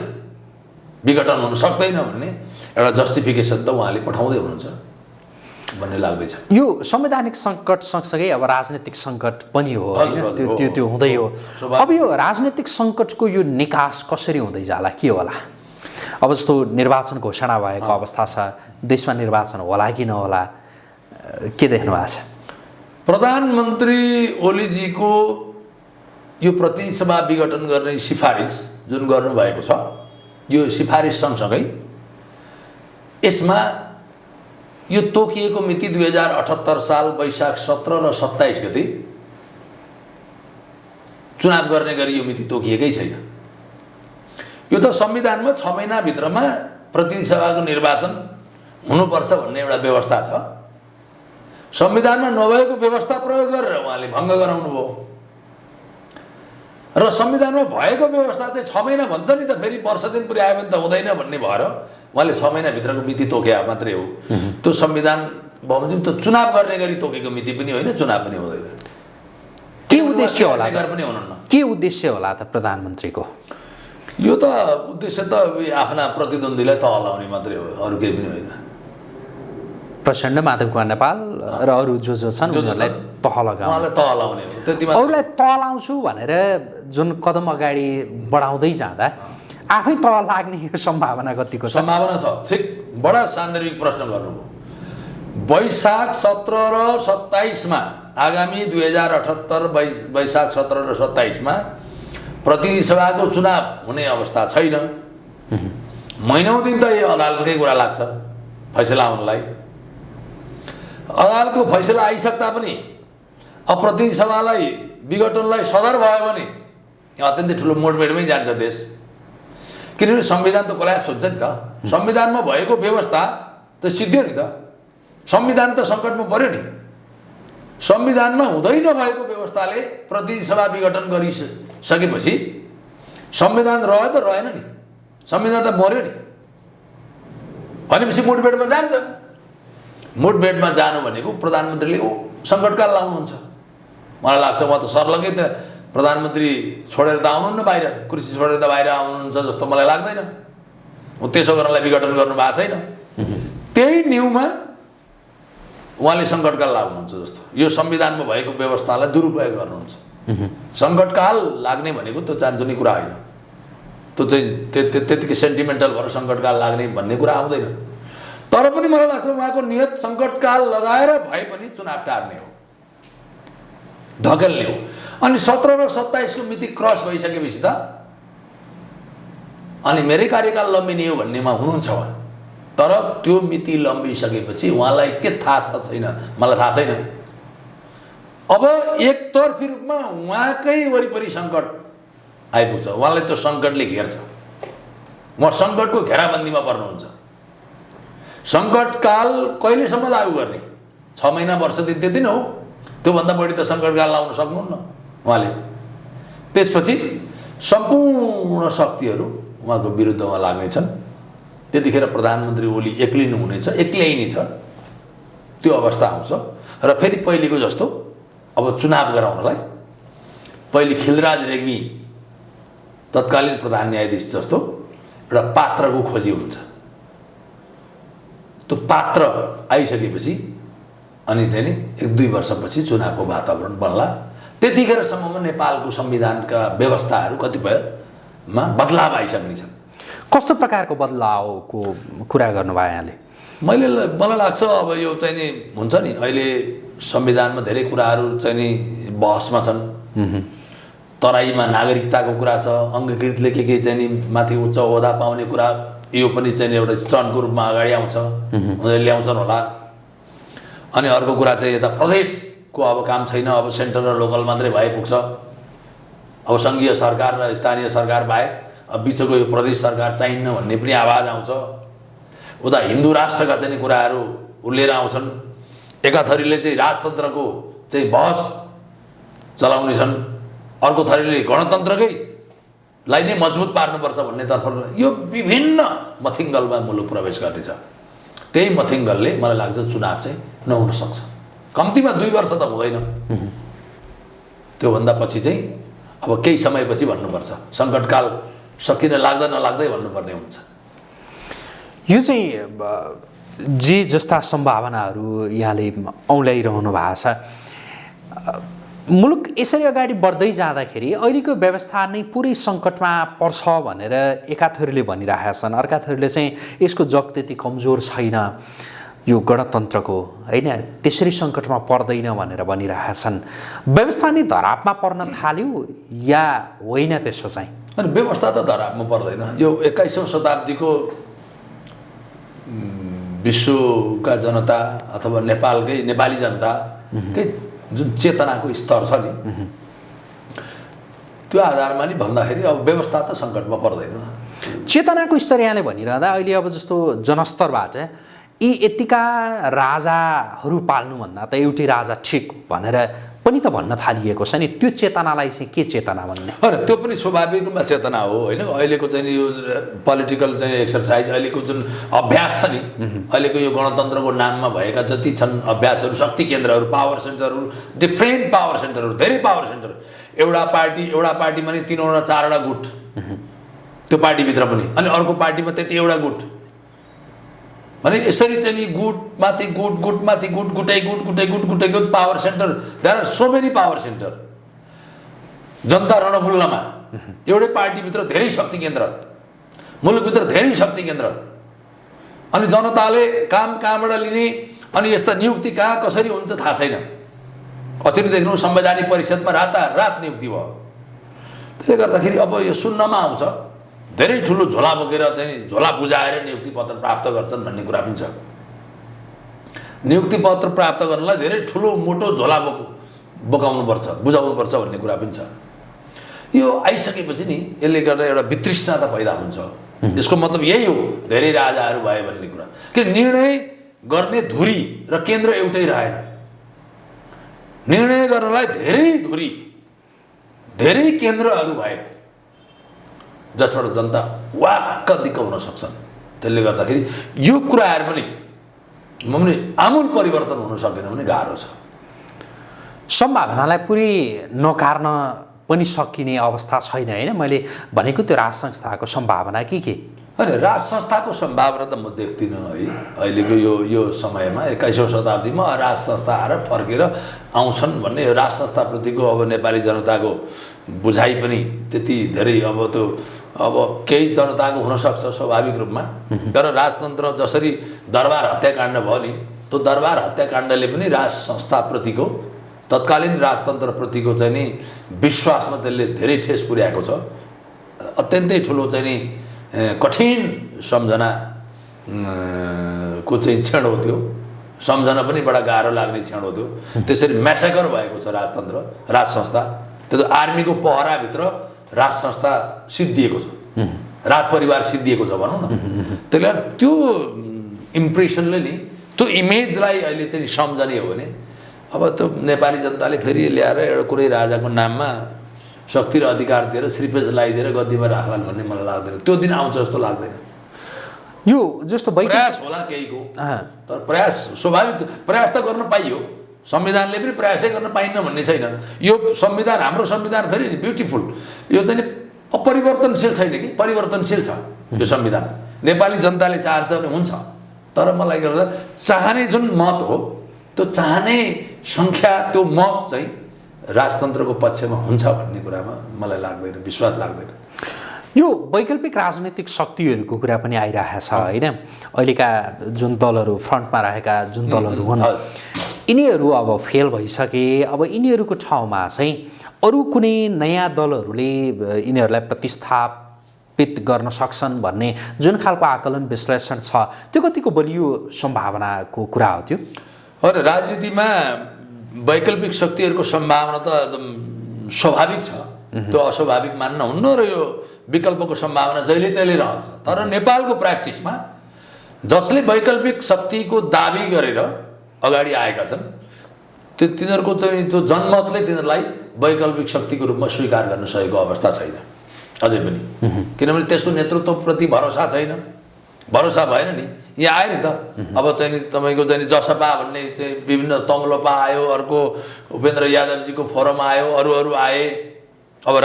विघटन हुन सक्दैन भन्ने एउटा जस्टिफिकेसन त उहाँले पठाउँदै हुनुहुन्छ भन्ने लाग्दैछ। यो संवैधानिक सङ्कट सँगसँगै अब राजनीतिक सङ्कट पनि हो होइन, त्यो हुँदै हो। अब यो राजनीतिक सङ्कटको यो निकास कसरी हुँदै जाला, के होला? अब जस्तो निर्वाचन घोषणा भएको अवस्था छ, देशमा निर्वाचन होला कि नहोला, के देख्नु भएको छ? प्रधानमन्त्री ओलीजीको यो प्रतिनिधि सभा विघटन गर्ने सिफारिस जुन गर्नुभएको छ, यो सिफारिस सँगसँगै यसमा यो तोकिएको मिति 2078 साल वैशाख 17 र 27 गते चुनाव गर्ने गरी यो मिति तोकिएकै छैन। यो त संविधानमा 6 महिनाभित्रमा प्रतिनिधि सभाको निर्वाचन हुनुपर्छ भन्ने एउटा व्यवस्था छ। संविधानमा नभएको व्यवस्था प्रयोग गरेर उहाँले भङ्ग गराउनु भयो, र संविधानमा भएको व्यवस्था चाहिँ 6 महिना भन्छ नि त, फेरि वर्ष दिन पुर्यायो भने त हुँदैन भन्ने भएर उहाँले 6 महिनाभित्रको मिति तोके मात्रै हो। त्यो संविधान बमोजिम त चुनाव गर्ने गरी तोकेको मिति पनि होइन, चुनाव पनि हुँदैन। के उद्देश्य होला, पनि हुनुहुन्न, के उद्देश्य होला त प्रधानमन्त्रीको? यो त उद्देश्य त आफ्ना प्रतिद्वन्दीलाई तह लाउने मात्रै हो, अरू केही पनि होइन। प्रचण्ड, माधव कुमार नेपाल र अरू जो छन् उनीहरूलाई तह लगाउने, तह लाउने हो, त्यति मात्र। अरूलाई तह लाउँछु भनेर जुन कदम अगाडि बढाउँदै जाँदा आफै तह लाग्ने यो सम्भावना कतिको छ? सम्भावना छ, ठिक, बडा सान्दर्भिक प्रश्न गर्नुभयो। वैशाख 17 र 27 आगामी 2078 वैशाख 17 र 27 प्रतिनिधि सभाको चुनाव हुने अवस्था छैन। महिनौँ दिन त यो अदालतकै कुरा लाग्छ फैसला आउनलाई। अदालतको फैसला आइसक्दा पनि अब प्रतिनिधि सभालाई विघटनलाई सदर भयो भने अत्यन्तै ठुलो मोडमेडमै जान्छ देश। किनभने संविधान त कोल्याप्स हुन्छ नि त, संविधानमा भएको व्यवस्था त सिद्धियो नि त, संविधान त सङ्कटमा पर्यो नि। संविधानमा हुँदै नभएको व्यवस्थाले प्रतिनिधि सभा विघटन गरिसकेपछि संविधान रह्यो त रहेन नि, संविधान त मर्यो नि। भनेपछि मुठभेडमा जान्छ। मुठभेडमा जानु भनेको प्रधानमन्त्रीले सङ्कटकाल लाउनुहुन्छ। मलाई लाग्छ उहाँ त सर्लगै त प्रधानमन्त्री छोडेर त आउनुहुन्न बाहिर, कुर्सी छोडेर त बाहिर आउनुहुन्छ जस्तो मलाई लाग्दैन। त्यसो गर्नलाई विघटन गर्नु भएको छैन, त्यही न्युमा उहाँले सङ्कटकाल लाग्नुहुन्छ जस्तो। यो संविधानमा भएको व्यवस्थालाई दुरुपयोग गर्नुहुन्छ। सङ्कटकाल लाग्ने भनेको त्यो चान्चुने कुरा होइन, त्यो चाहिँ त्यतिकै सेन्टिमेन्टल भएर सङ्कटकाल लाग्ने भन्ने कुरा आउँदैन। तर पनि मलाई लाग्छ उहाँको नियत सङ्कटकाल लगाएर भए पनि चुनाव टार्ने हो, ढकेल्ने हो। अनि 17 र 27 को मिति क्रस भइसकेपछि त अनि मेरै कार्यकाल लम्बिने हो भन्नेमा हुनुहुन्छ उहाँ। तर त्यो मिति लम्बिसकेपछि उहाँलाई के थाहा छ छैन मलाई थाहा छैन। अब एकतर्फी रूपमा उहाँकै वरिपरि सङ्कट आइपुग्छ, उहाँलाई त्यो सङ्कटले घेर्छ, उहाँ सङ्कटको घेराबन्दीमा पर्नुहुन्छ। सङ्कटकाल कहिलेसम्म लागू गर्ने? 6 महिना वर्ष दिन त्यति नै हो, त्योभन्दा बढी त सङ्कटकाल लाउन सक्नुहुन्न उहाँले। त्यसपछि सम्पूर्ण शक्तिहरू उहाँको विरुद्धमा लाग्नेछन्। त्यतिखेर प्रधानमन्त्री ओली एक्लिनु हुनेछ, एक्ल्याइनेछ, त्यो अवस्था आउँछ। र फेरि पहिलेको जस्तो अब चुनाव गराउनलाई पहिले खिलराज रेग्मी तत्कालीन प्रधान न्यायाधीश जस्तो एउटा पात्रको खोजी हुन्छ। त्यो पात्र आइसकेपछि अनि चाहिँ नि 1-2 वर्षपछि चुनावको वातावरण बन्ला। त्यतिखेरसम्ममा नेपालको संविधानका व्यवस्थाहरू कतिपयमा बदलाव आइसक्ने छ। कस्तो प्रकारको बदलावको कुरा गर्नुभयो यहाँले? मलाई लाग्छ अब यो चाहिँ नि हुन्छ नि, अहिले संविधानमा धेरै कुराहरू चाहिँ नि बहसमा छन्। तराईमा नागरिकताको कुरा छ, अङ्गीकृतले के चाहिँ नि माथि उच्च ओहदा पाउने कुरा, यो पनि चाहिँ एउटा स्टन्टको रूपमा अगाडि आउँछ, उनीहरूले ल्याउँछन् होला। अनि अर्को कुरा चाहिँ यता प्रदेश को अब काम छैन, अब सेन्टर र लोकल मात्रै भए पुग्छ। अब सङ्घीय सरकार र स्थानीय सरकार बाहेक अब बिचको यो प्रदेश सरकार चाहिन्न भन्ने पनि आवाज आउँछ। उता हिन्दू राष्ट्रका चाहिँ कुराहरू उल्लेर आउँछन्। एका थरीले चाहिँ राजतन्त्रको चाहिँ बहस चलाउने छन्, अर्को थरीले गणतन्त्रकैलाई नै मजबुत पार्नुपर्छ भन्नेतर्फ यो विभिन्न मथिङ्गलमा मुलुक प्रवेश गर्नेछ। त्यही मथिङ्गलले मलाई लाग्छ चुनाव चाहिँ नहुन सक्छ। कम्तीमा 2 वर्ष त हुँदैन, त्योभन्दा पछि चाहिँ अब केही समयपछि भन्नुपर्छ। सङ्कटकाल सकिन लाग्दा नलाग्दै भन्नुपर्ने हुन्छ। यो चाहिँ जे जस्ता सम्भावनाहरू यहाँले औँल्याइरहनु भएको छ, मुलुक यसरी अगाडि बढ्दै जाँदाखेरि अहिलेको व्यवस्था नै पुरै सङ्कटमा पर्छ भनेर एकाथरीले भनिरहेका छन्, अर्काथरीले चाहिँ यसको जग त्यति कमजोर छैन यो गणतन्त्रको, होइन, त्यसरी सङ्कटमा पर्दैन भनेर भनिरहेका छन्। व्यवस्था नै धरापमा पर्न थाल्यो या होइन त्यसो चाहिँ? अनि व्यवस्था त धरापमा पर्दैन। यो 21औं शताब्दीको विश्वका जनता अथवा नेपाली जनताकै जुन चेतनाको स्तर छ नि, त्यो आधारमा नि भन्दाखेरि अब व्यवस्था त सङ्कटमा पर्दैन। चेतनाको स्तर यहाँले भनिरहँदा अहिले अब जस्तो जनस्तरबाट यी यतिका राजाहरू पाल्नुभन्दा त एउटै राजा ठिक भनेर पनि त भन्न थालिएको छ नि, त्यो चेतनालाई चाहिँ के चेतना भन्ने? होइन, त्यो पनि स्वाभाविक रूपमा चेतना हो, होइन। अहिलेको चाहिँ यो पोलिटिकल चाहिँ एक्सर्साइज, अहिलेको जुन अभ्यास छ नि, अहिलेको यो गणतन्त्रको नाममा भएका जति छन् अभ्यासहरू, शक्ति केन्द्रहरू, पावर सेन्टरहरू, डिफ्रेन्ट पावर सेन्टरहरू, धेरै पावर सेन्टर, एउटा पार्टीमा नि 3वटा 4वटा गुट, त्यो पार्टीभित्र पनि, अनि अर्को पार्टीमा त्यति एउटा गुट, भने यसरी चाहिँ नि गुटमाथि गुट, गुटमाथि गुट, गुटै गुट power centre. There are so many power centre. जनता रणभुल्लामा एउटै पार्टीभित्र धेरै शक्ति केन्द्र, मुलुकभित्र धेरै शक्ति केन्द्र, अनि जनताले काम कहाँबाट लिने, अनि यस्ता नियुक्ति कहाँ कसरी हुन्छ थाहा छैन। अस्ति नै देख्नु संवैधानिक परिषदमा रातारात नियुक्ति भयो। त्यसले गर्दाखेरि अब यो सुन्नमा आउँछ धेरै ठुलो झोला बोकेर चाहिँ झोला बुझाएर नियुक्ति पत्र प्राप्त गर्छन् भन्ने कुरा पनि छ। नियुक्ति पत्र प्राप्त गर्नलाई धेरै ठुलो मोटो झोला बोकाउनुपर्छ, बुझाउनुपर्छ भन्ने कुरा पनि छ। यो आइसकेपछि नि यसले गर्दा एउटा वितृष्णता पैदा हुन्छ। यसको मतलब यही हो धेरै राजाहरू भए भन्ने कुरा, कि निर्णय गर्ने धुरी र केन्द्र एउटै रहेन। निर्णय गर्नलाई धेरै धुरी, धेरै केन्द्रहरू भए जसबाट जनता वाक्क दिक्क हुन सक्छन्। त्यसले गर्दाखेरि यो कुराहरू पनि आमूल परिवर्तन हुन सकेन भने गाह्रो छ। सम्भावनालाई पुरै नकार्न पनि सकिने अवस्था छैन, होइन? मैले भनेको त्यो राज संस्थाको सम्भावना के? होइन, राज संस्थाको सम्भावना त म देख्दिनँ है। अहिलेको यो समयमा 21औं शताब्दीमा राज संस्था आएर फर्केर आउँछन् भन्ने राज संस्थाप्रतिको अब नेपाली जनताको बुझाइ पनि त्यति धेरै अब केही जनताको हुनसक्छ स्वाभाविक रूपमा। तर राजतन्त्र जसरी दरबार हत्याकाण्ड भयो नि, त्यो दरबार हत्याकाण्डले पनि राज संस्थाप्रतिको, तत्कालीन राजतन्त्रप्रतिको चाहिँ नि विश्वासमा त्यसले धेरै ठेस पुर्याएको छ। अत्यन्तै ठुलो चाहिँ नि कठिन सम्झना को चाहिँ क्षण हो त्यो। सम्झना पनि बडा गाह्रो लाग्ने क्षण हो त्यो। त्यसरी म्यासेकर भएको छ राजतन्त्र, राज संस्था। त्यो आर्मीको पहराभित्र राज संस्था सिद्धिएको छ, राजपरिवार सिद्धिएको छ भनौँ न। त्यसले त्यो इम्प्रेसनले नि, त्यो इमेजलाई अहिले चाहिँ सम्झने हो भने अब त्यो नेपाली जनताले फेरि ल्याएर एउटा कुनै राजाको नाममा शक्ति र अधिकार दिएर श्रीपेज लगाइदिएर गद्दीमा राख्लान् भन्ने मलाई लाग्दैन। त्यो दिन आउँछ जस्तो लाग्दैन। यो जस्तो प्रयास होला केहीको, तर प्रयास स्वाभाविक, प्रयास त गर्न पाइयो। संविधानले पनि प्रयासै गर्न पाइन्न भन्ने छैन। यो संविधान, हाम्रो संविधान फेरि ब्युटिफुल, यो चाहिँ अपरिवर्तनशील छैन कि परिवर्तनशील छ यो संविधान। नेपाली जनताले चाहन्छ भने हुन्छ, तर मलाई गर्दा चाहने जुन मत हो त्यो चाहने सङ्ख्या, त्यो मत चाहिँ राजतन्त्रको पक्षमा हुन्छ भन्ने कुरामा मलाई लाग्दैन, विश्वास लाग्दैन। यो वैकल्पिक राजनैतिक शक्तिहरूको कुरा पनि आइरहेको छ, होइन? अहिलेका जुन दलहरू, फ्रन्टमा रहेका जुन दलहरू हुन्, यिनीहरू अब फेल भइसके। अब यिनीहरूको ठाउँमा चाहिँ अरू कुनै नयाँ दलहरूले यिनीहरूलाई प्रतिस्थापित गर्न सक्छन् भन्ने जुन खालको आकलन विश्लेषण छ, त्यो कतिको बलियो सम्भावनाको कुरा हो त्यो? होइन, राजनीतिमा वैकल्पिक शक्तिहरूको सम्भावना त एकदम स्वाभाविक छ, त्यो अस्वाभाविक मान्न हुन्न र यो विकल्पको सम्भावना जहिले तहिले रहन्छ। तर नेपालको प्र्याक्टिसमा जसले वैकल्पिक शक्तिको दाबी गरेर अगाडि आएका छन् तिनीहरूको चाहिँ त्यो जनमतले तिनीहरूलाई वैकल्पिक शक्तिको रूपमा स्वीकार गर्न सकेको अवस्था छैन अझै पनि, किनभने त्यसको नेतृत्वप्रति भरोसा छैन। भरोसा भएन नि, यहाँ आयो नि त। अब चाहिँ नि तपाईँको चाहिँ जसपा भन्ने चाहिँ विभिन्न तमलोपा आयो, अर्को उपेन्द्र यादवजीको फोरम आयो, अरू आए। अब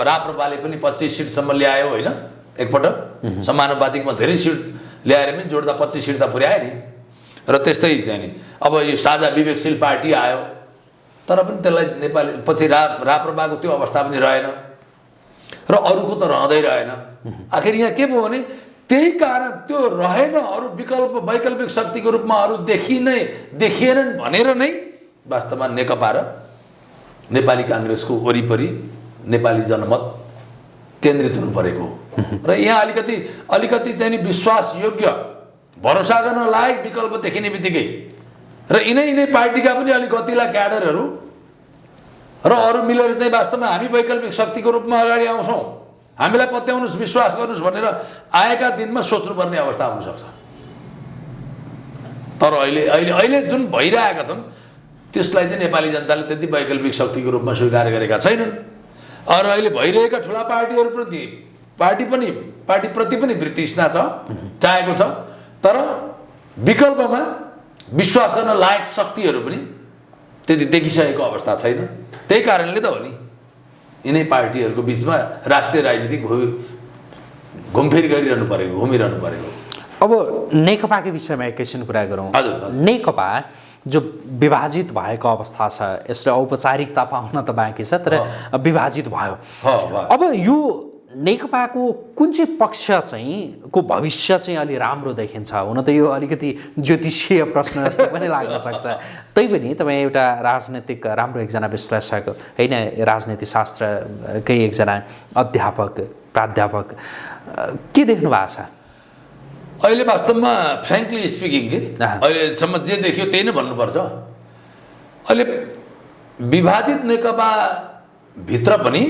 राप्रपाले पनि 25 सिटसम्म ल्यायो होइन, एकपटक समानुपातिकमा धेरै सिट ल्याएर पनि जोड्दा 25 सिट त पुर्यायो नि। र त्यस्तै चाहिँ नि अब यो साझा विवेकशील पार्टी आयो, तर पनि त्यसलाई नेपाली पछि राप्रपाको त्यो अवस्था पनि रहेन र अरूको त रहँदै रहेन। आखिर यहाँ के भयो भने त्यही कारण त्यो रहेन, अरू वैकल्पिक शक्तिको रूपमा अरू देखिएनन् भनेर नै वास्तवमा नेकपा र नेपाली काङ्ग्रेसको वरिपरि नेपाली जनमत केन्द्रित हुनु परेको र यहाँ अलिकति चाहिँ नि विश्वासयोग्य भरोसा गर्न लायक विकल्प देखिने बित्तिकै र यिनै पार्टीका पनि अलिक गतिला क्याडरहरू र अरू मिलेर चाहिँ वास्तवमा हामी वैकल्पिक शक्तिको रूपमा अगाडि आउँछौँ, हामीलाई पत्याउनुहोस्, विश्वास गर्नुहोस् भनेर आएका दिनमा सोच्नुपर्ने अवस्था हुनसक्छ। तर अहिले जुन भइरहेका छन् त्यसलाई चाहिँ नेपाली जनताले त्यति वैकल्पिक शक्तिको रूपमा स्वीकार गरेका छैनन्। अरू अहिले भइरहेका ठुला पार्टीप्रति पनि वितृष्णा छ, चाहेको छ, तर विकल्पमा विश्वास गर्न लायक शक्तिहरू पनि त्यति देखिसकेको अवस्था छैन। त्यही कारणले त हो नि यिनै पार्टीहरूको बिचमा राष्ट्रिय राजनीति घुमफिर गरिरहनु परेको। अब नेकपाकै विषयमा एकैछिन कुरा गरौँ। हजुर। नेकपा जो विभाजित भएको अवस्था छ, यसले औपचारिकता पाउन त बाँकी छ, तर विभाजित भयो। अब यो नेकपाको कुन चाहिँ पक्ष चाहिँ को भविष्य चाहिँ अलि राम्रो देखिन्छ? हुन त यो अलिकति ज्योतिषीय प्रश्न जस्तो पनि लाग्न सक्छ, तैपनि तपाईँ एउटा राजनैतिक राम्रो एकजना विश्लेषक होइन, राजनीति शास्त्रकै एकजना अध्यापक प्राध्यापक, के देख्नु भएको छ अहिले? वास्तवमा फ्रेङ्कली स्पिकिङ के अहिलेसम्म जे देखियो त्यही नै भन्नुपर्छ। अहिले विभाजित नेकपा भित्र पनि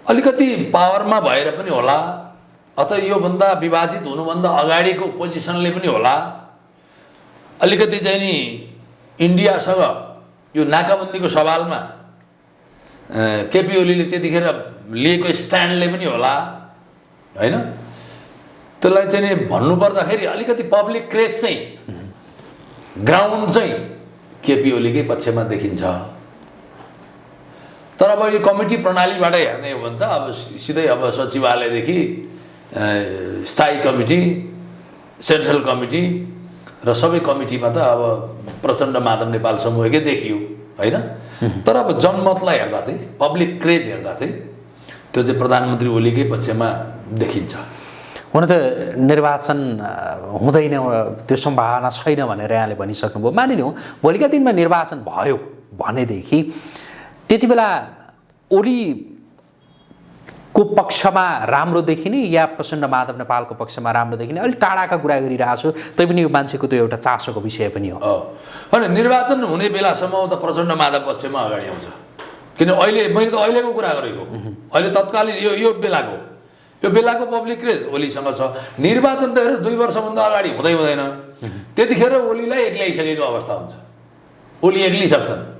अलिकति पावरमा भएर पनि होला, अथवा योभन्दा विभाजित हुनुभन्दा अगाडिको पोजिसनले पनि होला, अलिकति चाहिँ नि इन्डियासँग यो नाकाबन्दीको सवालमा केपी ओलीले त्यतिखेर लिएको स्ट्यान्डले पनि होला होइन। त्यसलाई चाहिँ नि भन्नुपर्दाखेरि अलिकति पब्लिक क्रेज चाहिँ ग्राउन्ड चाहिँ केपी ओलीकै पक्षमा देखिन्छ। तर अब यो कमिटी प्रणालीबाट हेर्ने हो भने त अब सिधै अब सचिवालयदेखि स्थायी कमिटी, सेन्ट्रल कमिटी र सबै कमिटीमा त अब प्रचण्ड माधव नेपाल समूहकै देखियो होइन। तर अब जनमतलाई हेर्दा चाहिँ, पब्लिक क्रेज हेर्दा चाहिँ त्यो चाहिँ प्रधानमन्त्री ओलीकै पक्षमा देखिन्छ। हुन त निर्वाचन हुँदैन त्यो सम्भावना छैन भनेर यहाँले भनिसक्नुभयो। मानिलिउँ भोलिका दिनमा निर्वाचन भयो भनेदेखि त्यति बेला ओलीको पक्षमा राम्रो देखिने या प्रचण्ड माधव नेपालको पक्षमा राम्रो देखिने? अलिक टाढाका कुरा गरिरहेको छु, तैपनि यो मान्छेको त्यो एउटा चासोको विषय पनि हो। होइन, निर्वाचन हुने बेलासम्म त प्रचण्ड माधव पक्षमा अगाडि आउँछ। किन अहिले मैले त अहिलेको कुरा गरेको, अहिले तत्कालीन यो बेलाको पब्लिक क्रेज ओलीसँग छ। निर्वाचन त हेर 2 वर्षभन्दा अगाडि हुँदैन, त्यतिखेर ओलीलाई एक्ल्याइसकेको अवस्था हुन्छ, ओली एक्लिसक्छन्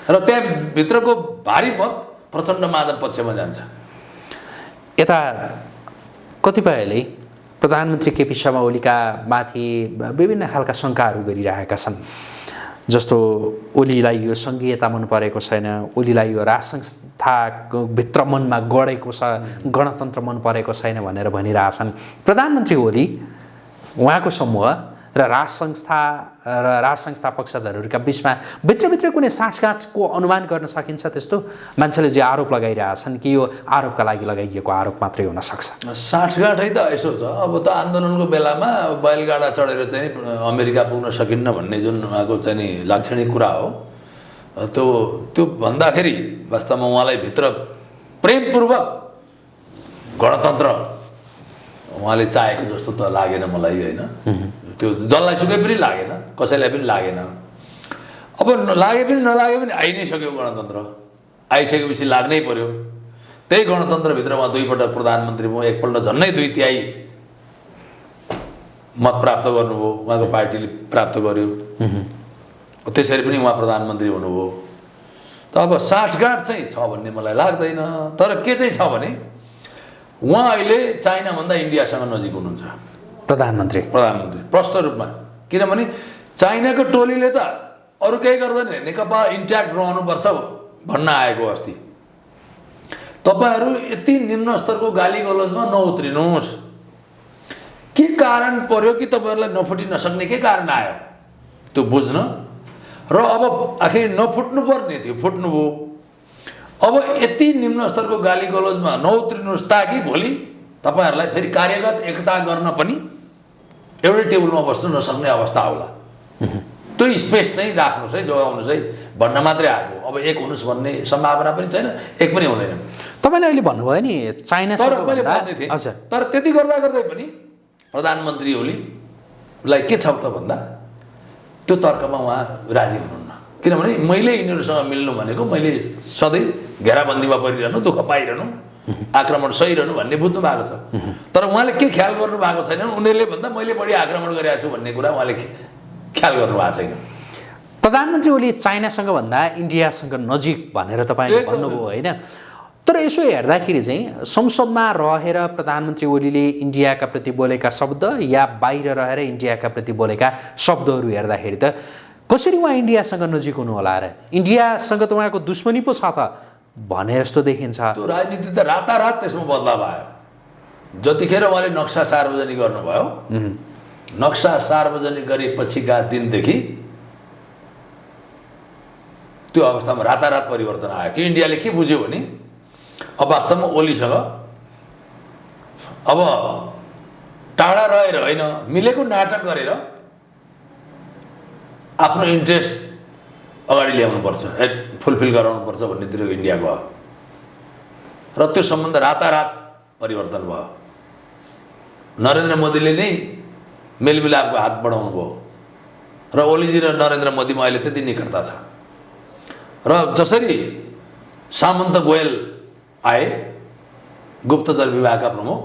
र त्यहाँभित्रको भारी मत प्रचण्ड माधव पक्षमा जान्छ। यता कतिपयले प्रधानमन्त्री केपी शर्मा ओलीका माथि विभिन्न खालका शङ्काहरू गरिरहेका छन्, जस्तो ओलीलाई यो सङ्घीयता मन परेको छैन, ओलीलाई यो राज संस्थाको भित्र मनमा गढेको छ, गणतन्त्र मन परेको छैन भनेर भनिरहेछन्। प्रधानमन्त्री ओली, उहाँको समूह र राज संस्था पक्षधरहरूका बिचमा भित्रभित्र कुनै साँठगाँठको अनुमान गर्न सकिन्छ? त्यस्तो मान्छेले जे आरोप लगाइरहेछन् कि यो आरोपका लागि लगाइएको आरोप मात्रै हुन सक्छ? साँठगाँठै त यसो छ, अब त आन्दोलनको बेलामा बैलगाडा चढेर चाहिँ अमेरिका पुग्न सकिन्न भन्ने जुन उहाँको चाहिँ नि लाक्षणिक कुरा हो, त्यो भन्दाखेरि वास्तवमा उहाँलाई भित्र प्रेमपूर्वक गणतन्त्र उहाँले चाहेको जस्तो त लागेन मलाई होइन। त्यो जसलाई सुकै पनि लागेन, कसैलाई पनि लागेन। अब लागे पनि नलागे पनि आइ नै सक्यो गणतन्त्र, आइसकेपछि लाग्नै पर्यो। त्यही गणतन्त्रभित्रमा दुईपटक प्रधानमन्त्री भयो, एकपल्ट झन्नै 2/3 मत प्राप्त गर्नुभयो, उहाँको पार्टीले प्राप्त गर्यो, त्यसरी पनि उहाँ प्रधानमन्त्री हुनुभयो। त अब साठगाँठ चाहिँ छ भन्ने मलाई लाग्दैन। तर के चाहिँ छ भने उहाँ अहिले चाइनाभन्दा इन्डियासँग नजिक हुनुहुन्छ प्रधानमन्त्री प्रष्ट रूपमा। किनभने चाइनाको टोलीले त अरू केही गर्दैन, नेकपा इन्ट्याक्ट रहनुपर्छ भन्न आएको। अस्ति तपाईँहरू यति निम्न स्तरको गाली गलौजमा नउत्रिनुहोस्। के कारण पर्यो कि तपाईँहरूलाई नफुटिन सक्ने के कारण आयो त्यो बुझ्न। र अब आखिर नफुट्नु पर्ने थियो, फुट्नुभयो। अब यति निम्न स्तरको गाली गलौजमा नउत्रिनुहोस् ताकि भोलि तपाईँहरूलाई फेरि कार्यगत एकता गर्न पनि एउटै टेबलमा बस्नु नसक्ने अवस्था आउला। त्यो स्पेस चाहिँ राख्नुहोस् है, जोगाउनुहोस् है भन्न मात्रै आएको। अब एक हुनुहोस् भन्ने सम्भावना पनि छैन, एक पनि हुँदैन। तपाईँले अहिले भन्नुभयो नि चाइनासँग मैले भन्दै थिएँ। हजुर, तर त्यति गर्दा गर्दै पनि प्रधानमन्त्री ओलीलाई के छ त भन्दा त्यो तर्कमा उहाँ राजी हुनुहुन्न। किनभने मैले यिनीहरूसँग मिल्नु भनेको मैले सधैँ घेराबन्दीमा परिरहनु, दुःख पाइरहनु, आक्रमण सहिरहनु भन्ने बुझ्नु भएको छ। तर उहाँले के ख्याल गर्नु भएको छैन, उनीहरूले भन्दा मैले बढी आक्रमण गरेको छु भन्ने कुरा उहाँले ख्याल गर्नु भएको छैन। प्रधानमन्त्री ओली चाइनासँग भन्दा इन्डियासँग नजिक भनेर तपाईँले भन्नुभयो होइन। तर यसो हेर्दाखेरि चाहिँ संसदमा रहेर प्रधानमन्त्री ओलीले इन्डियाका प्रति बोलेका शब्द या बाहिर रहेर इन्डियाका प्रति बोलेका शब्दहरू हेर्दाखेरि त कसरी उहाँ इन्डियासँग नजिक हुनु होला र? इन्डियासँग त उहाँको दुश्मनी पो छ त भने जस्तो देखिन्छ। त्यो राजनीति त रातारात त्यसमा बदलाव आयो। जतिखेर उहाँले नक्सा सार्वजनिक गर्नुभयो, नक्सा सार्वजनिक गरेपछिका दिनदेखि त्यो अवस्थामा रातारात परिवर्तन आयो। कि इन्डियाले के बुझ्यो भने अब वास्तवमा ओलीसँग अब टाढा रहेर होइन, मिलेको नाटक गरेर आफ्नो इन्ट्रेस्ट अगाडि ल्याउनुपर्छ, फुलफिल गराउनुपर्छ भन्नेतिर इन्डिया गयो र त्यो सम्बन्ध रातारात परिवर्तन भयो। नरेन्द्र मोदीले नै मेलमिलापको हात बढाउनु भयो र ओलीजी र नरेन्द्र मोदीमा अहिले त्यति निकटता छ। र जसरी सामन्त गोयल आए गुप्तचर विभागका प्रमुख,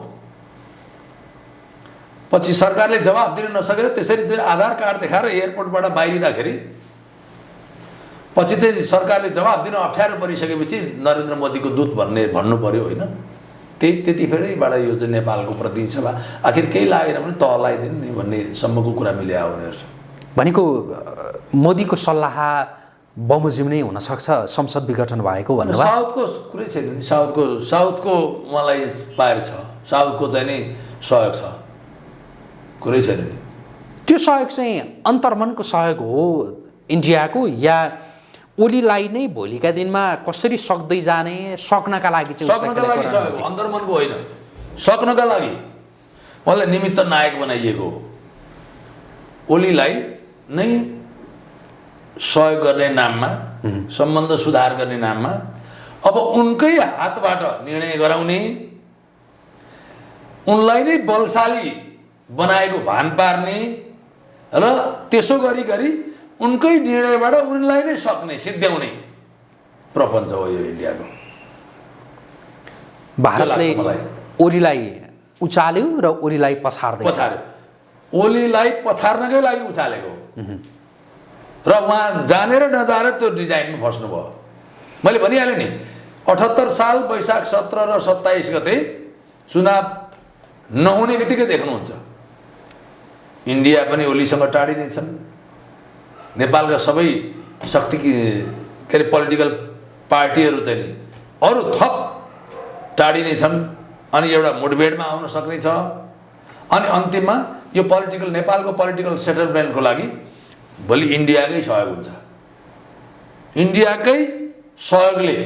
पछि सरकारले जवाफ दिन नसकेर त्यसरी चाहिँ आधार कार्ड देखाएर एयरपोर्टबाट बाहिरिँदाखेरि पछि चाहिँ सरकारले जवाफ दिन अप्ठ्यारो परिसकेपछि नरेन्द्र मोदीको दूत भन्नु पर्यो होइन। त्यतिखेरैबाट यो चाहिँ नेपालको प्रतिनिधि सभा आखिर केही लागेन भने तह लगाइदिने भन्ने सम्मको कुरा मिल्या उनीहरूसँग। भनेको मोदीको सल्लाह बमोजिम नै हुनसक्छ संसद विघटन भएको भन्नुभयो। साउथको कुरै छैन नि, साउथको उहाँलाई पाएर छ, साउथको चाहिँ नि सहयोग छ, कुरै छैन नि। त्यो सहयोग चाहिँ अन्तर्मनको सहयोग हो इन्डियाको या ओलीलाई नै भोलिका दिनमा कसरी सक्दै जाने सक्नका लागि चाहिँ सक्नका लागि सहयोग हो, अन्तर्मनको होइन। सक्नका लागि उहाँलाई निमित्त नायक बनाइएको हो। ओलीलाई नै सहयोग गर्ने नाममा, सम्बन्ध सुधार गर्ने नाममा अब उनकै हातबाट निर्णय गराउने, उनलाई नै बलशाली बनाएको भान पार्ने र त्यसो गरी गरी उनकै निर्णयबाट उनलाई नै सक्ने सिद्ध्याउने प्रपञ्च हो यो इन्डियाको। भारतले ओलीलाई उचाल्यो र ओलीलाई पछार्यो। ओलीलाई पछार्नकै लागि उचालेको र उहाँ जानेर नजानेर त्यो डिजाइनमा फस्नुभयो। मैले भनिहालेँ नि, 78 साल वैशाख 17 र 27 गते चुनाव नहुने बित्तिकै देख्नुहुन्छ इन्डिया पनि ओलीसँग टाढी नै छन्। नेपालका सबै शक्ति के अरे पोलिटिकल पार्टीहरू चाहिँ नि अरू थप टाढी नै छन् अनि एउटा मुठभेडमा आउन सक्ने छ। अनि अन्तिममा यो नेपालको पोलिटिकल सेटलमेन्टको लागि भोलि इन्डियाकै सहयोग हुन्छ। इन्डियाकै सहयोगले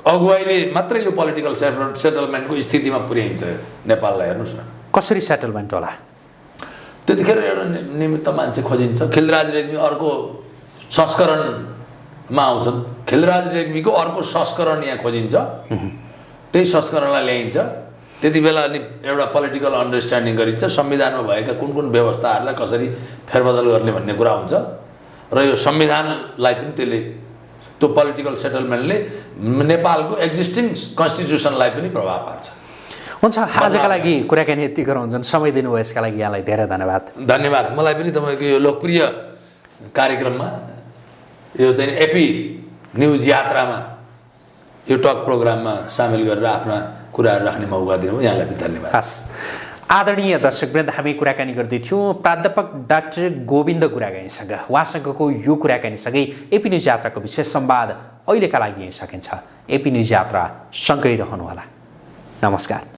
अगुवाईले मात्रै यो पोलिटिकल सेटलमेन्टको स्थितिमा पुर्याइन्छ नेपाललाई। हेर्नुहोस् न कसरी सेटलमेन्ट होला। त्यतिखेर एउटा निमित्त मान्छे खोजिन्छ। खिलराज रेग्मी अर्को संस्करणमा आउँछन्, खिलराज रेग्मीको अर्को संस्करण यहाँ खोजिन्छ, त्यही संस्करणलाई ल्याइन्छ। त्यति बेला अनि एउटा पोलिटिकल अन्डरस्ट्यान्डिङ गरिन्छ, संविधानमा भएका कुन कुन व्यवस्थाहरूलाई कसरी फेरबदल गर्ने भन्ने कुरा हुन्छ र यो संविधानलाई पनि त्यसले त्यो पोलिटिकल सेटलमेन्टले नेपालको एक्जिस्टिङ कन्स्टिट्युसनलाई पनि प्रभाव पार्छ। हुन्छ, आजका लागि कुराकानी यति गरौँ। जुन समय दिनुभयो यसका लागि यहाँलाई धेरै धन्यवाद। धन्यवाद। मलाई पनि तपाईँको यो लोकप्रिय कार्यक्रममा यो चाहिँ एपी न्युज यात्रामा यो टक प्रोग्राममा सामेल गरेर आफ्ना कुराहरू राख्ने मौका दिनुभयो, यहाँलाई पनि धन्यवाद। हस्, आदरणीय दर्शकवृन्द, हामी कुराकानी गर्दैथ्यौँ प्राध्यापक डाक्टर गोविन्द गुरागाईँसँग। उहाँसँगको यो कुराकानीसँगै एपी न्युज यात्राको विशेष संवाद अहिलेका लागि यहीँ सकिन्छ। एपी न्युज यात्रा सँगै रहनुहोला। नमस्कार।